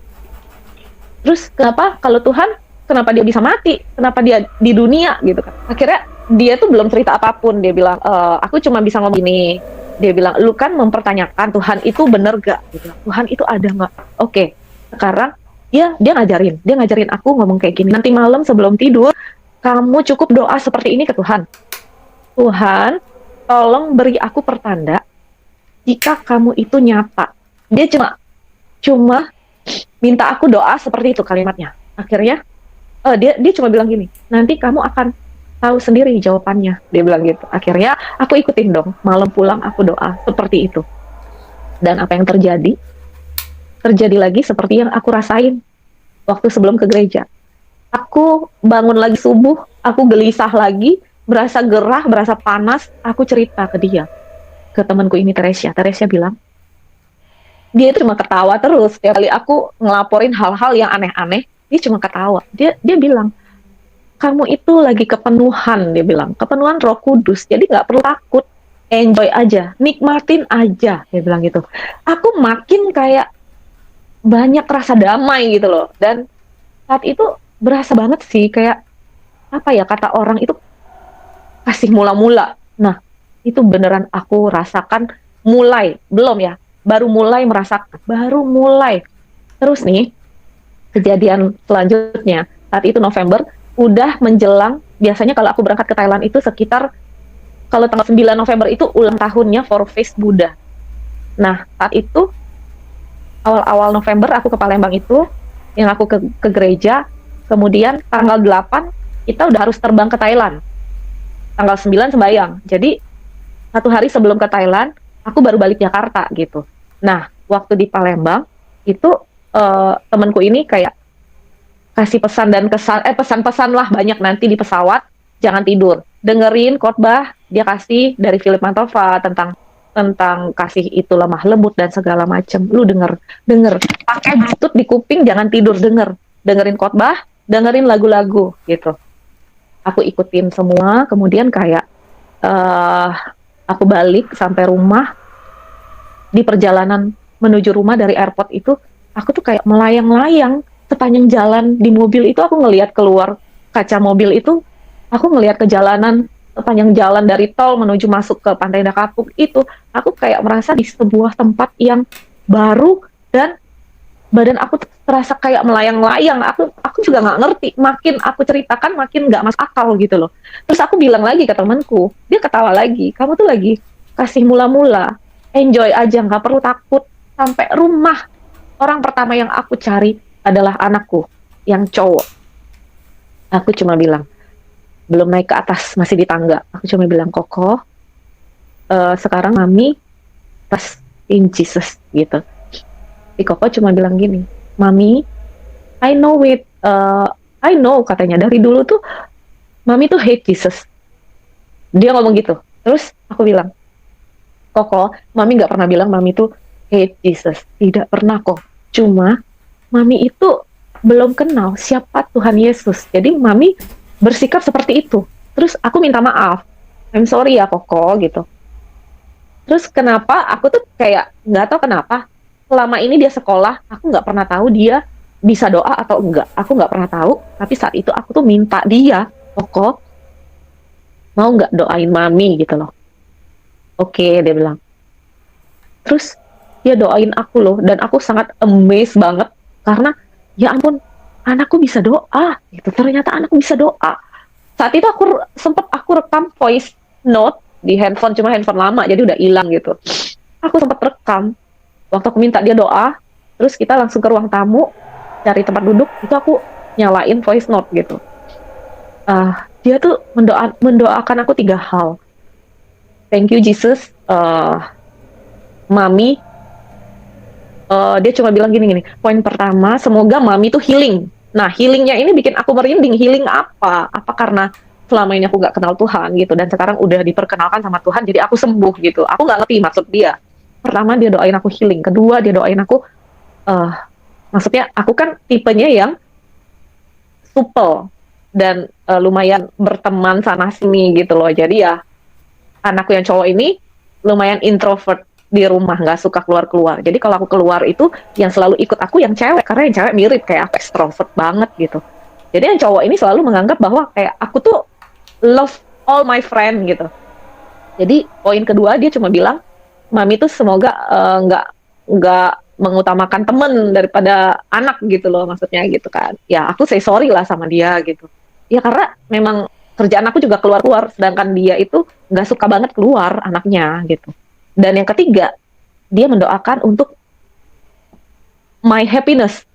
A: Terus kenapa kalau Tuhan, kenapa dia bisa mati? Kenapa dia di dunia gitu kan? Akhirnya dia tuh belum cerita apapun. Dia bilang, aku cuma bisa ngomong gini. Dia bilang, lu kan mempertanyakan Tuhan itu bener gak? Dia bilang, Tuhan itu ada nggak? Oke, sekarang dia ngajarin aku ngomong kayak gini. Nanti malam sebelum tidur, kamu cukup doa seperti ini ke Tuhan. Tuhan, tolong beri aku pertanda jika kamu itu nyata. Dia cuma minta aku doa seperti itu kalimatnya. Akhirnya dia cuma bilang gini, nanti kamu akan tahu sendiri jawabannya. Dia bilang gitu. Akhirnya aku ikutin dong. Malam pulang aku doa seperti itu. Dan apa yang terjadi? Terjadi lagi seperti yang aku rasain waktu sebelum ke gereja. Aku bangun lagi subuh, aku gelisah lagi, berasa gerah, berasa panas. Aku cerita ke dia, ke temanku ini Teresia. Teresia bilang, dia itu cuma ketawa terus. Setiap kali aku ngelaporin hal-hal yang aneh-aneh, dia cuma ketawa. Dia bilang, kamu itu lagi kepenuhan, dia bilang, kepenuhan Roh Kudus. Jadi nggak perlu takut, enjoy aja, nikmatin aja, dia bilang gitu. Aku makin kayak banyak rasa damai gitu loh. Dan saat itu berasa banget sih, kayak apa ya, kata orang itu kasih mula-mula. Nah, itu beneran aku rasakan mulai, belum ya, baru mulai merasakan, baru mulai. Terus nih, kejadian selanjutnya, saat itu November, udah menjelang, biasanya kalau aku berangkat ke Thailand itu sekitar, kalau tanggal 9 November itu ulang tahunnya For Face Buddha. Nah, saat itu, awal-awal November aku ke Palembang itu, yang aku ke gereja, kemudian tanggal 8, kita udah harus terbang ke Thailand. Tanggal 9 sembayang. Jadi, satu hari sebelum ke Thailand, aku baru balik Jakarta gitu. Nah, waktu di Palembang, itu temanku ini kayak kasih pesan dan pesan-pesan lah banyak nanti di pesawat, jangan tidur. Dengerin khotbah, dia kasih dari Philip Mantova tentang kasih itu lemah lembut dan segala macam. Lu denger, pakai bluetooth di kuping, jangan tidur, dengerin khotbah, dengerin lagu-lagu gitu. Aku ikutin semua, kemudian kayak aku balik sampai rumah. Di perjalanan menuju rumah dari airport itu, aku tuh kayak melayang-layang. sepanjang jalan di mobil itu aku ngelihat keluar kaca mobil itu, aku ngelihat ke jalanan sepanjang jalan dari tol menuju masuk ke Pantai Indah Kapuk itu, aku kayak merasa di sebuah tempat yang baru dan badan aku tuh terasa kayak melayang-layang. Aku juga nggak ngerti. Makin aku ceritakan makin nggak masuk akal gitu loh. Terus aku bilang lagi ke temanku, dia ketawa lagi. Kamu tuh lagi kasih mula-mula, enjoy aja, nggak perlu takut. Sampai rumah orang pertama yang aku cari adalah anakku yang cowok. Aku cuma bilang, belum naik ke atas, masih di tangga. Aku cuma bilang, Koko, sekarang mami trust in Jesus gitu. Si Koko cuma bilang gini, Mami, I know it, I know katanya dari dulu tuh Mami tuh hate Jesus. Dia ngomong gitu. Terus aku bilang, Koko, Mami nggak pernah bilang Mami tuh hate Jesus. Tidak pernah kok. Cuma Mami itu belum kenal siapa Tuhan Yesus. Jadi Mami bersikap seperti itu. Terus aku minta maaf. I'm sorry ya Koko gitu. Terus kenapa aku tuh kayak nggak tahu kenapa selama ini dia sekolah, aku nggak pernah tahu dia bisa doa atau enggak. Aku nggak pernah tahu, tapi saat itu aku tuh minta dia, Koko, mau nggak doain mami gitu loh. Oke, dia bilang. Terus dia doain aku loh, dan aku sangat amazed banget karena ya ampun, anakku bisa doa. Gitu. Ternyata anakku bisa doa. Saat itu aku rekam voice note di handphone, cuma handphone lama, jadi udah hilang gitu. Aku sempat rekam waktu aku minta dia doa, terus kita langsung ke ruang tamu cari tempat duduk, itu aku nyalain voice note gitu. Dia tuh mendoakan aku 3 hal. Thank you Jesus, mami. Dia cuma bilang gini. Poin pertama, semoga mami tuh healing. Nah, healingnya ini bikin aku merinding. Healing apa? Apa karena selama ini aku gak kenal Tuhan gitu, dan sekarang udah diperkenalkan sama Tuhan, jadi aku sembuh gitu. Aku gak ngerti maksud dia. Pertama dia doain aku healing, kedua dia doain aku, maksudnya aku kan tipenya yang supel dan lumayan berteman sana sini gitu loh. Jadi ya anakku yang cowok ini lumayan introvert di rumah, nggak suka keluar-keluar. Jadi kalau aku keluar itu yang selalu ikut aku yang cewek, karena yang cewek mirip kayak aku, extrovert banget gitu. Jadi yang cowok ini selalu menganggap bahwa kayak aku tuh love all my friend gitu. Jadi poin kedua dia cuma bilang, Mami tuh semoga nggak mengutamakan temen daripada anak gitu loh, maksudnya gitu kan. Ya aku say sorry lah sama dia gitu. Ya karena memang kerjaan aku juga keluar-keluar, sedangkan dia itu nggak suka banget keluar anaknya gitu. Dan yang ketiga, dia mendoakan untuk my happiness.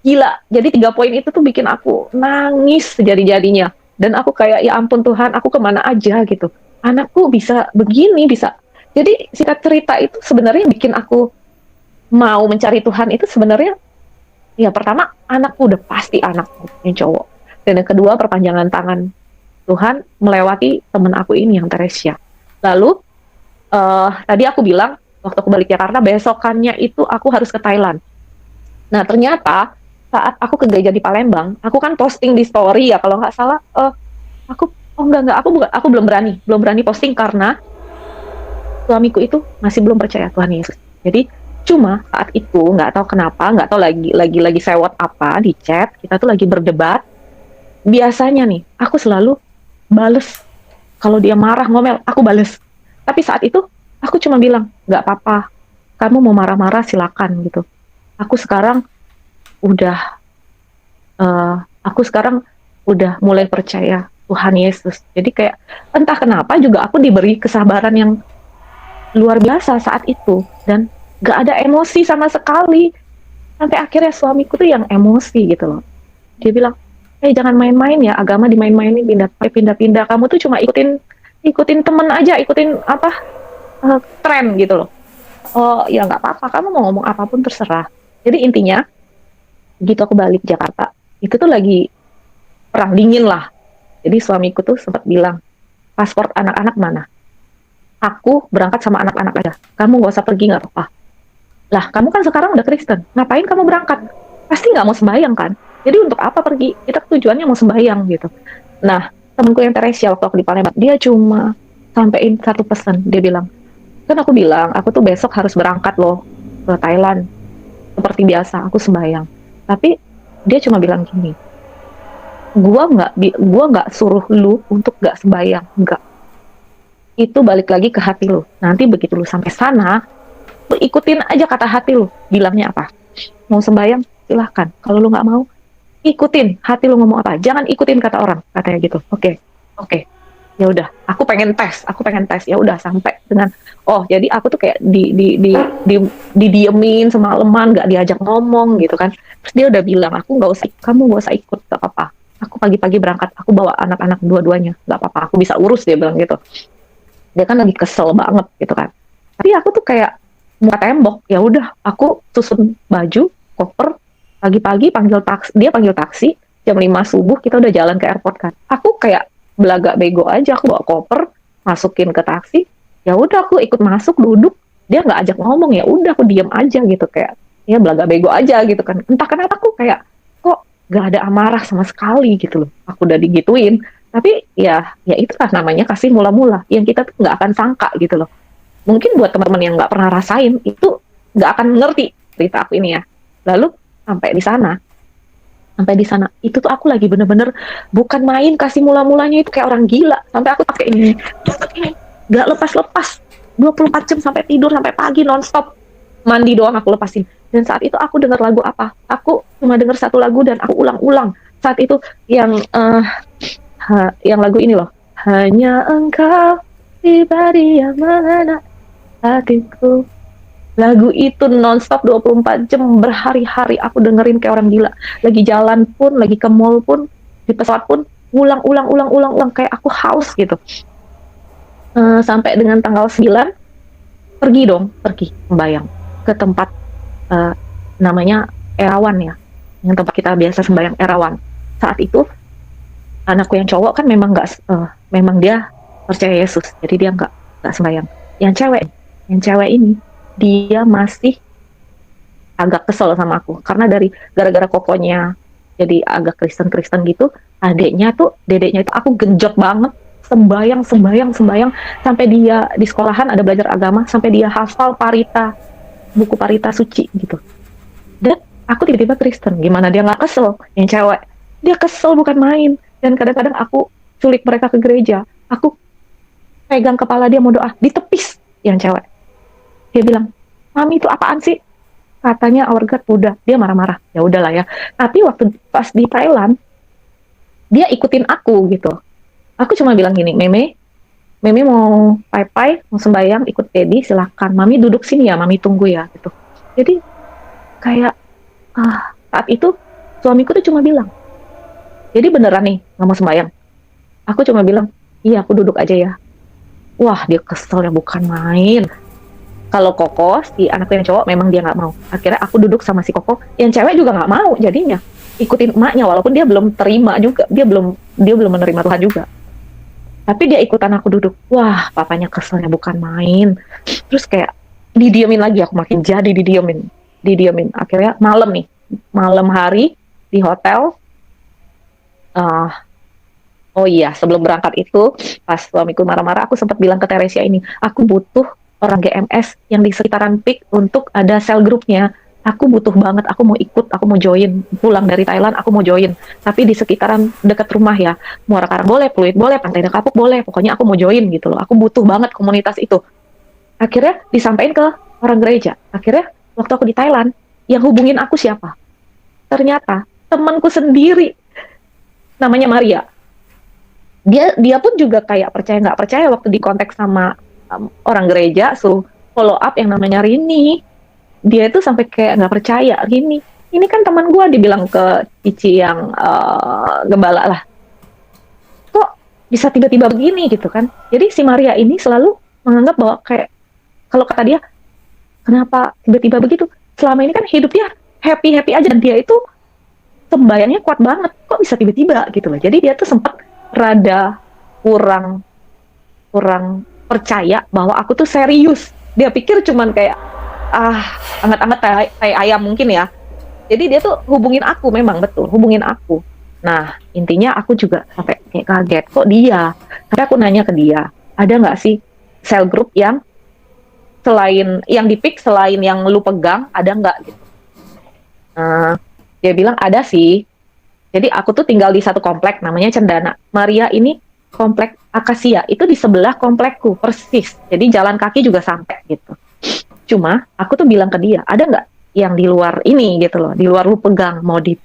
A: Gila, jadi 3 poin itu tuh bikin aku nangis sejadi-jadinya. Dan aku kayak, ya ampun Tuhan, aku kemana aja gitu. Anakku bisa begini, bisa. Jadi singkat cerita itu sebenarnya bikin aku mau mencari Tuhan itu sebenarnya, ya pertama anakku udah pasti anakku yang cowok. Dan yang kedua perpanjangan tangan Tuhan melewati temen aku ini yang Teresia. Lalu tadi aku bilang waktu aku balik Jakarta, besokannya itu aku harus ke Thailand. Nah ternyata saat aku ke gereja di Palembang, aku kan posting di story ya kalau nggak salah, aku aku belum berani posting karena suamiku itu masih belum percaya Tuhan Yesus. Jadi cuma saat itu nggak tahu kenapa, nggak tahu lagi sewot apa di chat, kita tuh lagi berdebat. Biasanya nih aku selalu bales kalau dia marah ngomel, aku bales. Tapi saat itu aku cuma bilang nggak apa-apa, kamu mau marah-marah silakan gitu. Aku sekarang udah aku sekarang udah mulai percaya Tuhan Yesus. Jadi kayak entah kenapa juga aku diberi kesabaran yang luar biasa saat itu, dan gak ada emosi sama sekali. Sampai akhirnya suamiku tuh yang emosi gitu loh. Dia bilang, jangan main-main ya, agama dimain-mainin, pindah-pindah. Kamu tuh cuma ikutin temen aja, ikutin apa tren gitu loh. Oh ya nggak apa-apa, kamu mau ngomong apapun terserah. Jadi intinya gitu aku balik Jakarta, itu tuh lagi perang dingin lah. Jadi suamiku tuh sempat bilang, paspor anak-anak mana? Aku berangkat sama anak-anak aja. Kamu gak usah pergi, gak apa-apa. Lah, kamu kan sekarang udah Kristen. Ngapain kamu berangkat? Pasti gak mau sembahyang kan? Jadi untuk apa pergi? Kita tujuannya mau sembahyang gitu. Nah, temenku yang Teresia waktu aku di Palembang, dia cuma sampein satu pesan. Dia bilang, kan aku bilang, aku tuh besok harus berangkat loh ke Thailand. Seperti biasa, aku sembahyang. Tapi Dia cuma bilang gini, gua nggak suruh lu untuk nggak sembahyang, nggak. Itu balik lagi ke hati lu. Nanti begitu lu sampai sana, lu ikutin aja kata hati lu. Bilangnya apa? Mau sembahyang, silahkan. Kalau lu nggak mau, ikutin hati lu ngomong apa. Jangan ikutin kata orang, katanya gitu. Oke, oke. Ya udah, aku pengen tes. Ya udah sampai dengan, oh jadi aku tuh kayak di didiemin semalaman, nggak diajak ngomong gitu kan. Terus dia udah bilang, aku nggak usah, kamu nggak usah ikut, gak apa-apa. Aku pagi-pagi berangkat, aku bawa anak-anak dua-duanya, nggak apa-apa. Aku bisa urus, dia bilang gitu. Dia kan lagi kesel banget gitu kan. Tapi aku tuh kayak muka tembok. Ya udah, aku susun baju, koper, pagi-pagi panggil taksi jam 5 subuh, kita udah jalan ke airport kan. Aku kayak belagak bego aja, aku bawa koper, masukin ke taksi. Ya udah, aku ikut masuk, duduk. Dia nggak ajak ngomong, ya udah aku diem aja gitu, kayak ya belagak bego aja gitu kan. Entah kenapa aku kayak kok gak ada amarah sama sekali gitu loh. Aku udah digituin, tapi ya itulah namanya kasih mula-mula yang kita tuh nggak akan sangka gitu loh. Mungkin buat teman-teman yang nggak pernah rasain itu nggak akan ngerti cerita aku ini ya. Lalu sampai di sana, itu tuh aku lagi bener-bener bukan main, kasih mula-mulanya itu kayak orang gila. Sampai aku pakai ini nggak lepas-lepas 24 jam, sampai tidur sampai pagi nonstop, mandi doang aku lepasin. Dan saat itu aku dengar lagu apa, aku cuma dengar satu lagu dan aku ulang-ulang saat itu, yang yang lagu ini loh, hanya engkau pribadi yang mengenal hatiku. Lagu itu nonstop 24 jam, berhari-hari aku dengerin kayak orang gila. Lagi jalan pun, lagi ke mall pun, di pesawat pun, ulang kayak aku haus gitu. Sampai dengan tanggal 9, pergi sembayang ke tempat eh, namanya Erawan ya, yang tempat kita biasa sembayang, Erawan. Saat itu anakku yang cowok kan memang dia percaya Yesus, jadi dia nggak sembayang. Yang cewek ini dia masih agak kesel sama aku karena gara-gara kokonya jadi agak Kristen gitu. Dedeknya itu aku genjot banget, sembayang sampai dia di sekolahan ada belajar agama, sampai dia hafal buku parita suci gitu. Dan aku tiba-tiba Kristen, gimana dia nggak kesel? Yang cewek dia kesel bukan main. Dan kadang-kadang aku culik mereka ke gereja, aku pegang kepala dia mau doa, ditepis yang cewek. Dia bilang, mami itu apaan sih? Katanya our God Buddha. Dia marah-marah. Ya udahlah ya. Tapi waktu pas di Thailand, dia ikutin aku gitu. Aku cuma bilang gini, Meme mau pai-pai, mau sembayang, ikut Dedi, silahkan. Mami duduk sini ya, mami tunggu ya gitu. Jadi kayak saat itu suamiku tuh cuma bilang, jadi beneran nih nggak mau sembayang? Aku cuma bilang, iya aku duduk aja ya. Wah dia kesel ya bukan main. Kalau Koko, si anakku yang cowok, memang dia nggak mau. Akhirnya aku duduk sama si Koko, yang cewek juga nggak mau jadinya. Ikutin emaknya, walaupun dia belum terima juga. Dia belum menerima Tuhan juga. Tapi dia ikutan aku duduk. Wah, papanya keselnya bukan main. Terus kayak didiemin lagi, aku makin jadi didiemin. Akhirnya malam hari di hotel. Oh iya, sebelum berangkat itu, pas suamiku marah-marah, aku sempat bilang ke Teresia ini, aku butuh orang GMS yang di sekitaran PIK untuk ada sel grupnya. Aku butuh banget, aku mau ikut, aku mau join. Pulang dari Thailand, aku mau join. Tapi di sekitaran dekat rumah ya. Muara Karang boleh, Pluit boleh, Pantai Kapuk boleh. Pokoknya aku mau join gitu loh. Aku butuh banget komunitas itu. Akhirnya disampaikan ke orang gereja. Akhirnya waktu aku di Thailand, yang hubungin aku siapa? Ternyata temanku sendiri, namanya Maria. Dia pun juga kayak percaya nggak percaya waktu di kontak sama orang gereja, suruh follow up yang namanya Rini. Dia itu sampai kayak nggak percaya, ini kan teman gue, dibilang ke Cici yang gembala lah, kok bisa tiba-tiba begini gitu kan. Jadi si Maria ini selalu menganggap bahwa kayak, kalau kata dia, kenapa tiba-tiba begitu, selama ini kan hidup dia happy aja, dan dia itu sembayangnya kuat banget, kok bisa tiba-tiba gitu loh. Jadi dia tuh sempat rada kurang percaya bahwa aku tuh serius. Dia pikir cuman kayak anget-anget tai ayam mungkin ya. Jadi dia tuh hubungin aku, memang betul hubungin aku. Nah intinya aku juga sampai kayak kaget, kok dia. Tapi aku nanya ke dia, ada nggak sih sel group yang selain yang di pick, selain yang lu pegang, ada nggak gitu. Dia bilang ada sih. Jadi aku tuh tinggal di satu komplek namanya Cendana. Maria ini komplek Akasia itu di sebelah komplekku persis. Jadi jalan kaki juga sampai gitu. Cuma aku tuh bilang ke dia, ada nggak yang di luar ini gitu loh, di luar lu pegang, mau di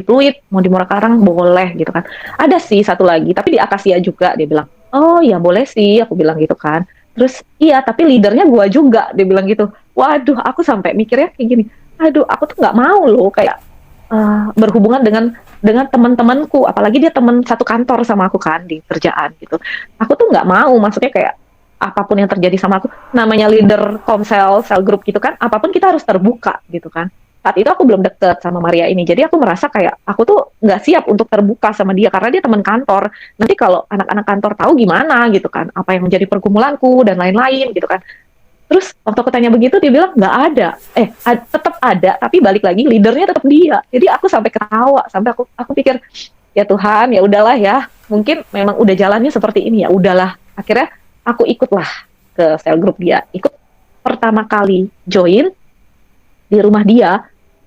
A: Pluit, mau di Muara Karang boleh gitu kan. Ada sih satu lagi, tapi di Akasia juga dia bilang. Oh ya boleh sih, aku bilang gitu kan. Terus iya, tapi leadernya gua juga, dia bilang gitu. Waduh, aku sampai mikirnya kayak gini. Aduh, aku tuh nggak mau loh kayak berhubungan dengan teman-temanku, apalagi dia teman satu kantor sama aku kan di kerjaan gitu. Aku tuh nggak mau, maksudnya kayak apapun yang terjadi sama aku, namanya leader komsel, sel group gitu kan, apapun kita harus terbuka gitu kan. Saat itu aku belum deket sama Maria ini, jadi aku merasa kayak aku tuh nggak siap untuk terbuka sama dia karena dia teman kantor. Nanti kalau anak-anak kantor tahu gimana gitu kan, apa yang menjadi pergumulanku dan lain-lain gitu kan. Terus waktu aku tanya begitu dia bilang nggak ada, tetap ada, tapi balik lagi leadernya tetap dia. Jadi aku sampai ketawa, sampai aku pikir ya Tuhan ya udahlah ya, mungkin memang udah jalannya seperti ini ya udahlah. Akhirnya aku ikutlah ke sel group dia, ikut pertama kali join di rumah dia.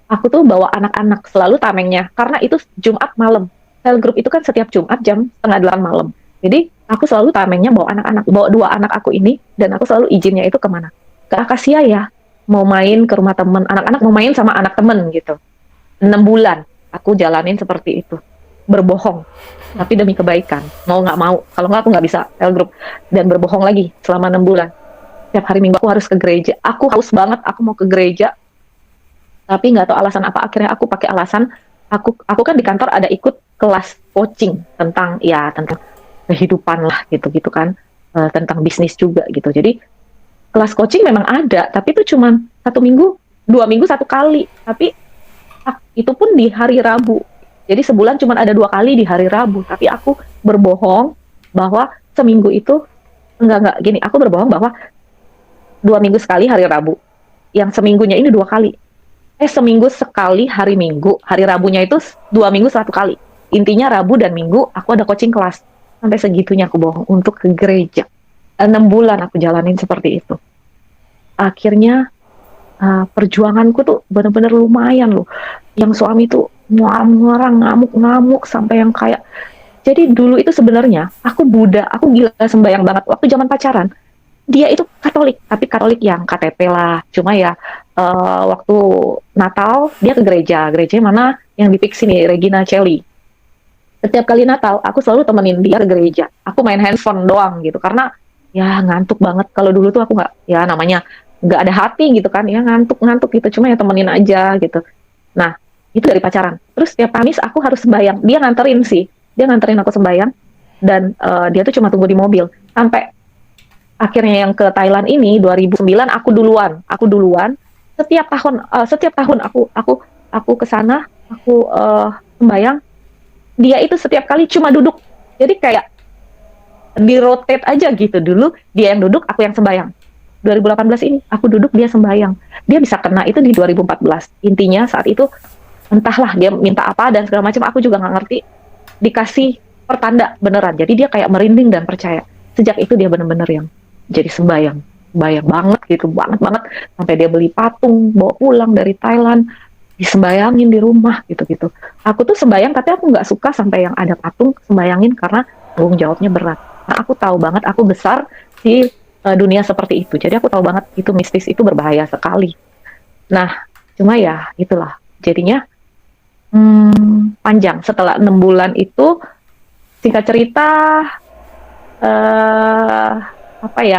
A: Aku tuh bawa anak-anak selalu tamengnya karena itu Jumat malam. Sel group itu kan setiap Jumat jam setengah 8 malam. Jadi aku selalu tamengnya bawa anak-anak, bawa dua anak aku ini, dan aku selalu izinnya itu kemana? Ke Akasia ya, mau main ke rumah temen, anak-anak mau main sama anak temen gitu. 6 bulan aku jalanin seperti itu, berbohong, tapi demi kebaikan, mau nggak mau, kalau nggak aku nggak bisa sel group, dan berbohong lagi selama 6 bulan. Setiap hari Minggu aku harus ke gereja, aku haus banget, aku mau ke gereja, tapi nggak tahu alasan apa, akhirnya aku pakai alasan, aku kan di kantor ada ikut kelas coaching tentang kehidupan lah gitu-gitu kan, tentang bisnis juga gitu. Jadi kelas coaching memang ada, tapi itu cuma 1 minggu, 2 minggu 1 kali. Tapi itu pun di hari Rabu. Jadi sebulan cuma ada 2 kali di hari Rabu. Tapi aku berbohong bahwa seminggu itu enggak gini. Aku berbohong bahwa 2 minggu sekali hari Rabu. Yang seminggunya ini 2 kali. Seminggu sekali hari Minggu. Hari Rabunya itu 2 minggu 1 kali. Intinya Rabu dan Minggu aku ada coaching kelas. Sampai segitunya aku bohong untuk ke gereja. 6 bulan aku jalanin seperti itu. Akhirnya perjuanganku tuh benar-benar lumayan loh. Yang suami tuh muang-muang, ngamuk-ngamuk sampai yang kayak. Jadi dulu itu sebenarnya aku Buddha, aku gila sembayang banget. Waktu zaman pacaran, dia itu Katolik, tapi Katolik yang KTP lah. Cuma ya waktu Natal dia ke gereja mana yang di Pix sini, Regina Celli. Setiap kali Natal, aku selalu temenin dia ke gereja. Aku main handphone doang gitu, karena ya ngantuk banget. Kalau dulu tuh aku nggak, ya namanya nggak ada hati gitu kan, ya ngantuk-ngantuk gitu. Cuma ya temenin aja gitu. Nah, itu dari pacaran. Terus tiap Kamis aku harus sembahyang. Dia nganterin sih, dia nganterin aku sembahyang. Dan dia tuh cuma tunggu di mobil. Sampai akhirnya yang ke Thailand ini 2009 aku duluan. Setiap tahun aku ke sana, aku sembahyang. Dia itu setiap kali cuma duduk. Jadi kayak di rotate aja gitu. Dulu dia yang duduk, aku yang sembahyang. 2018 ini aku duduk, dia sembahyang. Dia bisa kena itu di 2014. Intinya saat itu entahlah dia minta apa dan segala macam, aku juga nggak ngerti. Dikasih pertanda beneran. Jadi dia kayak merinding dan percaya. Sejak itu dia bener-bener yang jadi sembahyang banget gitu, banget sampai dia beli patung bawa pulang dari Thailand, disembayangin di rumah gitu. Aku tuh sembayang tapi aku nggak suka sampai yang ada patung sembayangin karena tanggung jawabnya berat. Nah, aku tahu banget aku besar di dunia seperti itu. Jadi aku tahu banget itu mistis, itu berbahaya sekali. Nah, cuma ya itulah. Jadinya panjang. Setelah 6 bulan itu, singkat cerita,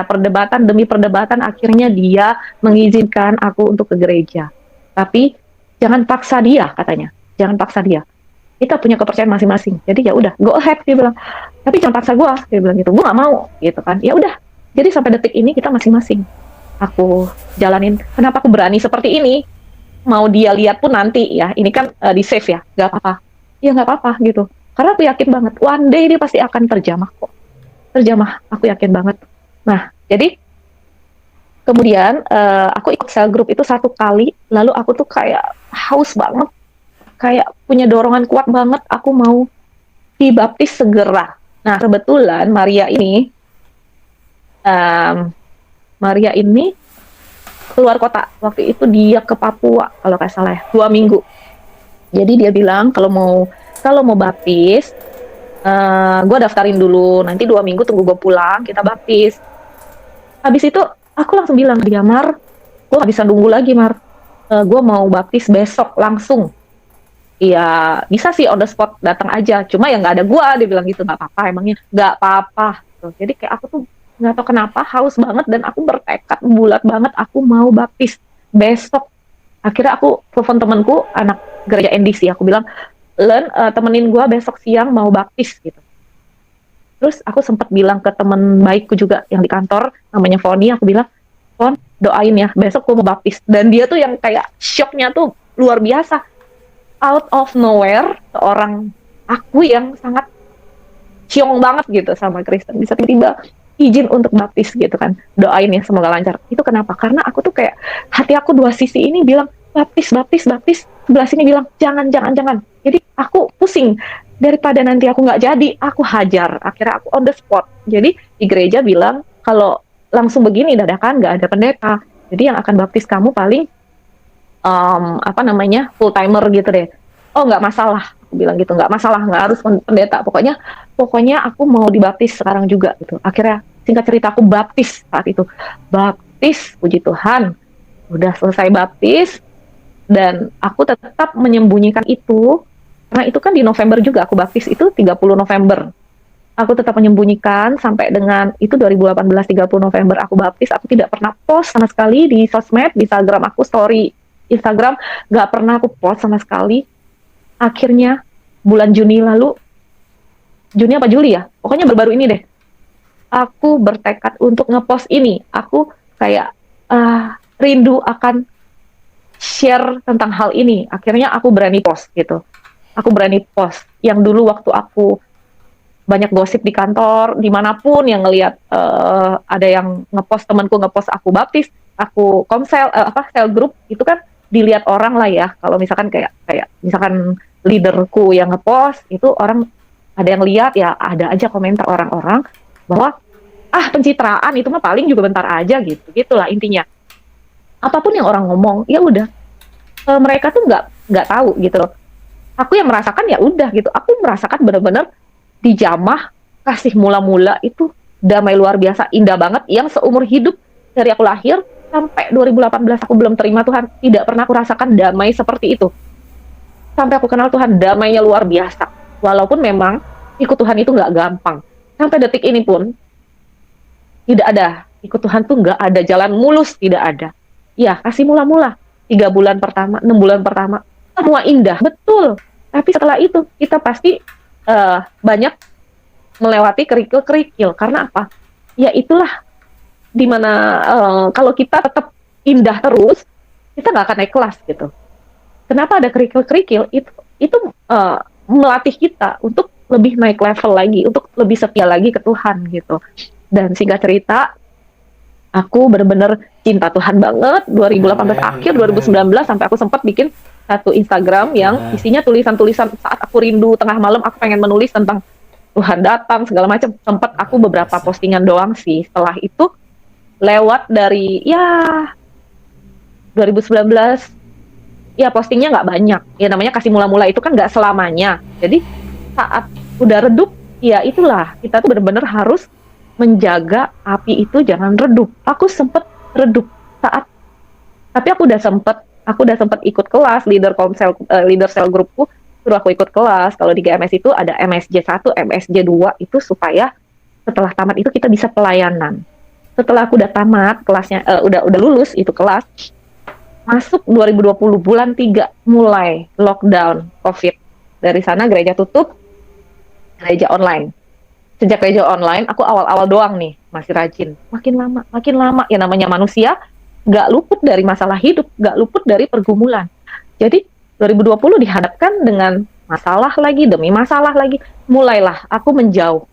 A: perdebatan demi perdebatan, akhirnya dia mengizinkan aku untuk ke gereja. Tapi jangan paksa dia, katanya. Jangan paksa dia. Kita punya kepercayaan masing-masing. Jadi ya udah, go ahead, dia bilang. Tapi jangan paksa gue, dia bilang gitu. Gue nggak mau, gitu kan. Ya udah. Jadi sampai detik ini kita masing-masing. Aku jalanin. Kenapa aku berani seperti ini? Mau dia lihat pun nanti ya. Ini kan di save ya, nggak apa-apa. Ya nggak apa-apa gitu. Karena aku yakin banget, one day dia pasti akan terjamah kok. Terjamah, aku yakin banget. Nah, jadi kemudian aku ikut sel group itu 1 kali, lalu aku tuh kayak haus banget, kayak punya dorongan kuat banget, aku mau dibaptis segera. Nah, kebetulan Maria ini keluar kota. Waktu itu dia ke Papua, kalau nggak salah ya, 2 minggu. Jadi dia bilang kalau mau baptis, gue daftarin dulu, nanti 2 minggu tunggu gue pulang, kita baptis. Habis itu aku langsung bilang dia, Mar, gue gak bisa nunggu lagi, Mar. Gue mau baptis besok langsung. Iya, bisa sih on the spot datang aja. Cuma ya nggak ada gua, dia bilang gitu. Nggak apa-apa, emangnya nggak apa-apa. Tuh. Jadi kayak aku tuh nggak tahu kenapa haus banget dan aku bertekad bulat banget aku mau baptis besok. Akhirnya aku telepon temanku anak gereja NDC. Aku bilang, Len, temenin gua besok siang mau baptis gitu. Terus aku sempat bilang ke temen baikku juga yang di kantor, namanya Foni. Aku bilang, Fon, doain ya besok gua mau baptis. Dan dia tuh yang kayak shocknya tuh luar biasa, out of nowhere seorang aku yang sangat ciong banget gitu sama Kristen bisa tiba-tiba izin untuk baptis gitu kan, doain ya semoga lancar. Itu kenapa? Karena aku tuh kayak hati aku dua sisi ini bilang baptis baptis baptis, sebelah sini bilang jangan jangan jangan. Jadi aku pusing, daripada nanti aku nggak jadi aku hajar. Akhirnya aku on the spot. Jadi di gereja bilang kalau langsung begini dadakan nggak ada pendeta, jadi yang akan baptis kamu paling apa namanya full timer gitu deh. Oh nggak masalah, aku bilang gitu, nggak masalah, nggak harus pendeta, pokoknya pokoknya aku mau dibaptis sekarang juga gitu. Akhirnya singkat cerita aku baptis saat itu, baptis, puji Tuhan, udah selesai baptis. Dan aku tetap menyembunyikan itu karena itu kan di November juga aku baptis, itu 30 November. Aku tetap menyembunyikan sampai dengan itu 2018 30 November aku baptis. Aku tidak pernah post sama sekali di sosmed, di Instagram aku, story Instagram nggak pernah aku post sama sekali. Akhirnya bulan Juni lalu, Juni apa Juli ya, pokoknya baru-baru ini deh, aku bertekad untuk ngepost ini. Aku kayak rindu akan share tentang hal ini. Akhirnya aku berani post gitu. Aku berani post yang dulu waktu aku banyak gosip di kantor, dimanapun yang ngelihat ada yang ngepost, temanku ngepost aku baptis, aku komsel sel grup itu kan dilihat orang lah ya. Kalau misalkan kayak misalkan leaderku yang ngepost itu, orang ada yang lihat ya, ada aja komentar orang-orang bahwa pencitraan itu mah paling juga bentar aja gitu, gitulah intinya. Apapun yang orang ngomong ya udah, mereka tuh nggak tahu gitu loh. Aku yang merasakan ya udah gitu, aku merasakan benar-benar dijamah, kasih mula-mula itu damai luar biasa, indah banget, yang seumur hidup dari aku lahir sampai 2018 aku belum terima Tuhan, tidak pernah aku rasakan damai seperti itu. Sampai aku kenal Tuhan, damainya luar biasa. Walaupun memang ikut Tuhan itu nggak gampang. Sampai detik ini pun tidak ada, ikut Tuhan tuh nggak ada jalan mulus, tidak ada. Ya, kasih mula-mula 3 bulan pertama, 6 bulan pertama semua indah, betul. Tapi setelah itu kita pasti banyak melewati kerikil-kerikil. Karena apa? Ya itulah dimana kalau kita tetap indah terus, kita nggak akan naik kelas gitu. Kenapa ada kerikil-kerikil? Itu melatih kita untuk lebih naik level lagi, untuk lebih setia lagi ke Tuhan gitu. Dan singkat cerita, aku benar-benar cinta Tuhan banget. 2018 akhir, 2019 sampai aku sempat bikin satu Instagram yang isinya tulisan-tulisan saat aku rindu tengah malam, aku pengen menulis tentang Tuhan datang segala macam. Sempat aku beberapa postingan doang sih. Setelah itu lewat dari 2019 ya postingnya nggak banyak. Ya namanya kasih mula-mula itu kan nggak selamanya. Jadi saat udah redup, ya itulah kita tuh benar-benar harus menjaga api itu jangan redup. Aku sempet redup saat, tapi aku udah sempet ikut kelas leader sel grupku suruh aku ikut kelas. Kalau di GMS itu ada MSJ 1, MSJ 2 itu supaya setelah tamat itu kita bisa pelayanan. Setelah aku udah tamat kelasnya, udah lulus itu kelas, masuk 2020 bulan 3 mulai lockdown COVID. Dari sana gereja tutup, gereja online. Sejak gereja online, aku awal-awal doang nih, masih rajin. Makin lama, ya namanya manusia, nggak luput dari masalah hidup, nggak luput dari pergumulan. Jadi, 2020 dihadapkan dengan masalah lagi, demi masalah lagi. Mulailah aku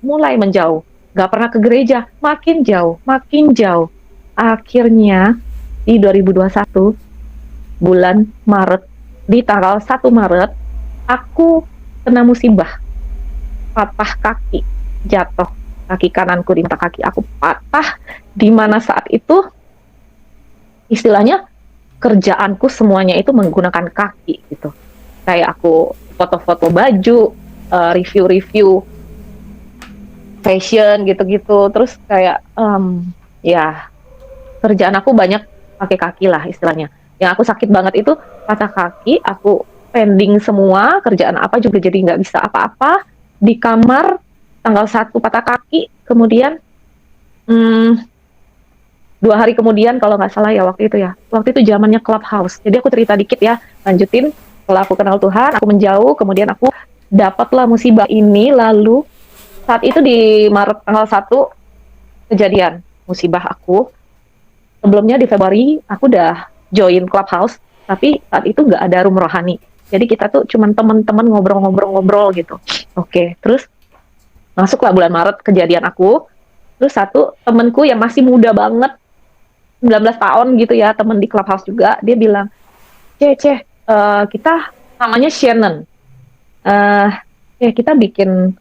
A: mulai menjauh. Nggak pernah ke gereja, makin jauh. Akhirnya, di 2021, bulan Maret, di tanggal 1 Maret, aku kena musibah, patah kaki. Jatuh, kaki kananku di mata kaki aku patah, di mana saat itu istilahnya kerjaanku semuanya itu menggunakan kaki gitu. kayak aku foto-foto baju, review-review fashion gitu-gitu. Terus kayak ya kerjaan aku banyak pakai kaki lah istilahnya. Yang aku sakit banget itu patah kaki, aku pending semua, kerjaan apa juga jadi nggak bisa apa-apa. Di kamar tanggal 1 patah kaki, kemudian hmm, 2 hari kemudian kalau nggak salah ya waktu itu ya. Waktu itu zamannya Clubhouse. Jadi aku cerita dikit ya, lanjutin. Setelah aku kenal Tuhan, aku menjauh, kemudian aku dapatlah musibah ini, lalu saat itu di Maret tanggal 1 kejadian musibah aku. Sebelumnya di Februari aku udah join Clubhouse, tapi saat itu nggak ada room rohani. Jadi kita tuh cuman teman-teman ngobrol-ngobrol-ngobrol gitu. Oke, terus masuklah bulan Maret kejadian aku. Terus satu temenku yang masih muda banget, 19 tahun gitu ya, temen di Clubhouse juga, dia bilang, Ceh, kita namanya Shannon. Eh, kita bikin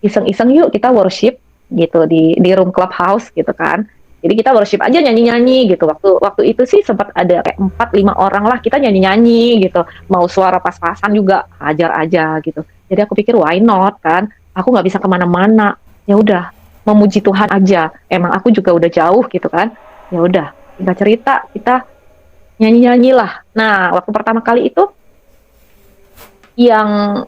A: iseng-iseng yuk, kita worship gitu di room Clubhouse gitu kan. Jadi kita worship aja nyanyi-nyanyi gitu. Waktu itu sih sempat ada kayak 4-5 orang lah kita nyanyi-nyanyi gitu. Mau suara pas-pasan juga ajar aja gitu. Jadi aku pikir why not kan? Aku nggak bisa kemana-mana. Ya udah memuji Tuhan aja. Emang aku juga udah jauh gitu kan. Ya udah kita cerita, kita nyanyi-nyanyi lah. Nah waktu pertama kali itu yang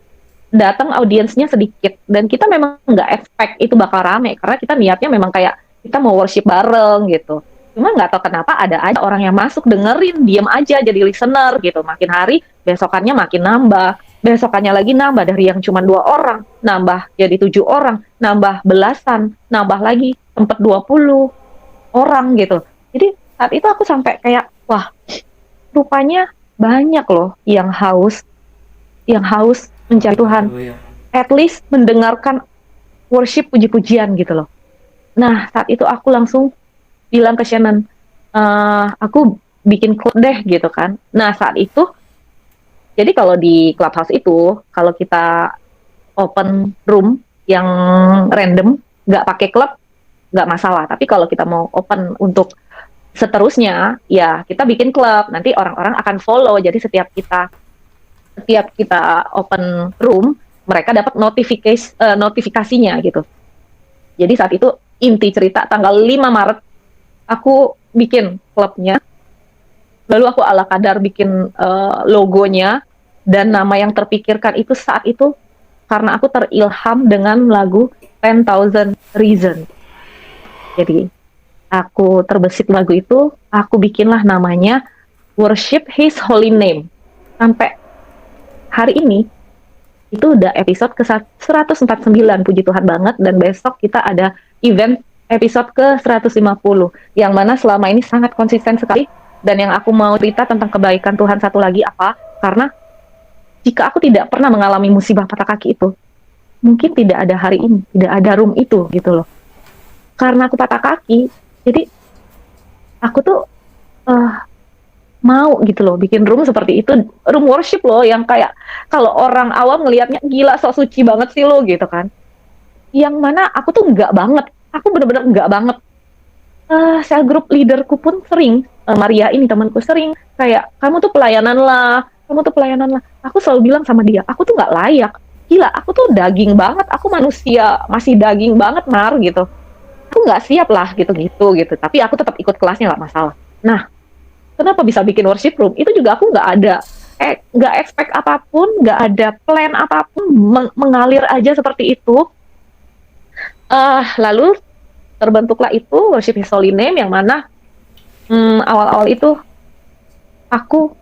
A: datang audiensnya sedikit dan kita memang nggak expect itu bakal rame karena kita niatnya memang kayak kita mau worship bareng gitu. Cuma nggak tahu kenapa ada aja orang yang masuk dengerin diem aja jadi listener gitu. Makin hari besokannya makin nambah, besokannya lagi nambah dari yang cuma 2 orang nambah jadi 7 orang, nambah belasan, nambah lagi sempat 20 orang gitu. Jadi saat itu aku sampai kayak wah rupanya banyak loh yang haus mencari Tuhan, at least mendengarkan worship puji-pujian gitu loh. Nah saat itu aku langsung bilang ke Shannon, aku bikin klub deh gitu kan. Nah saat itu, jadi kalau di Clubhouse itu, kalau kita open room yang random, nggak pakai klub, nggak masalah. Tapi kalau kita mau open untuk seterusnya, ya kita bikin klub. Nanti orang-orang akan follow. Jadi setiap kita open room, mereka dapat notifikasinya gitu. Jadi saat itu inti cerita tanggal 5 Maret aku bikin klubnya. Lalu aku ala kadar bikin logonya dan nama yang terpikirkan itu saat itu karena aku terilham dengan lagu 10,000 Reasons. Jadi aku terbesit lagu itu, aku bikinlah namanya Worship His Holy Name. Sampai hari ini itu udah episode ke 149, puji Tuhan banget, dan besok kita ada event episode ke 150 yang mana selama ini sangat konsisten sekali. Dan yang aku mau cerita tentang kebaikan Tuhan satu lagi apa, karena jika aku tidak pernah mengalami musibah patah kaki itu, mungkin tidak ada hari ini, tidak ada room itu gitu loh. Karena aku patah kaki, jadi aku tuh mau gitu loh bikin room seperti itu, room worship loh yang kayak kalau orang awam ngelihatnya gila sok suci banget sih lo gitu kan, yang mana aku tuh enggak banget, aku bener-bener enggak banget. Sel group leaderku pun sering, Maria ini temanku sering kayak kamu tuh pelayanan lah, kamu tuh pelayanan lah. Aku selalu bilang sama dia, aku tuh nggak layak, gila aku tuh daging banget, aku manusia masih daging banget Mar gitu, aku nggak siap lah gitu. Tapi aku tetap ikut kelasnya nggak masalah. Nah kenapa bisa bikin worship room? Itu juga aku nggak expect apapun, nggak ada plan apapun, mengalir aja seperti itu. Lalu terbentuklah itu Worship His Holy Name yang mana awal-awal itu aku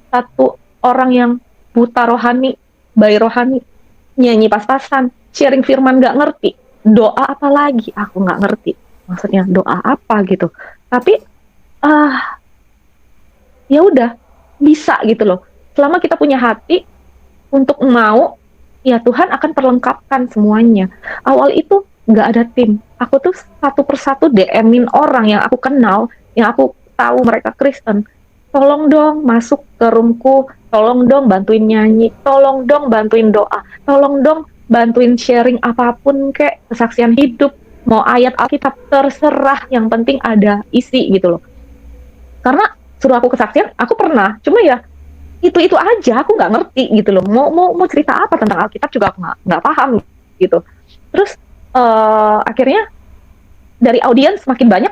A: satu orang yang buta rohani, bayi rohani, nyanyi pas-pasan, sharing firman nggak ngerti, doa apa lagi aku nggak ngerti, maksudnya doa apa gitu. Tapi ya udah bisa gitu loh. Selama kita punya hati untuk mau, ya Tuhan akan perlengkapkan semuanya. Awal itu nggak ada tim. Aku tuh satu persatu DM-in orang yang aku kenal, yang aku tahu mereka Kristen. Tolong dong masuk ke roomku, tolong dong bantuin nyanyi, tolong dong bantuin doa, tolong dong bantuin sharing apapun kayak kesaksian hidup, mau ayat Alkitab terserah, yang penting ada isi gitu loh. Karena suruh aku kesaksian, aku pernah, cuma ya itu aja, aku nggak ngerti gitu loh. Mau cerita apa tentang Alkitab juga aku nggak paham gitu. Terus akhirnya dari audiens makin banyak.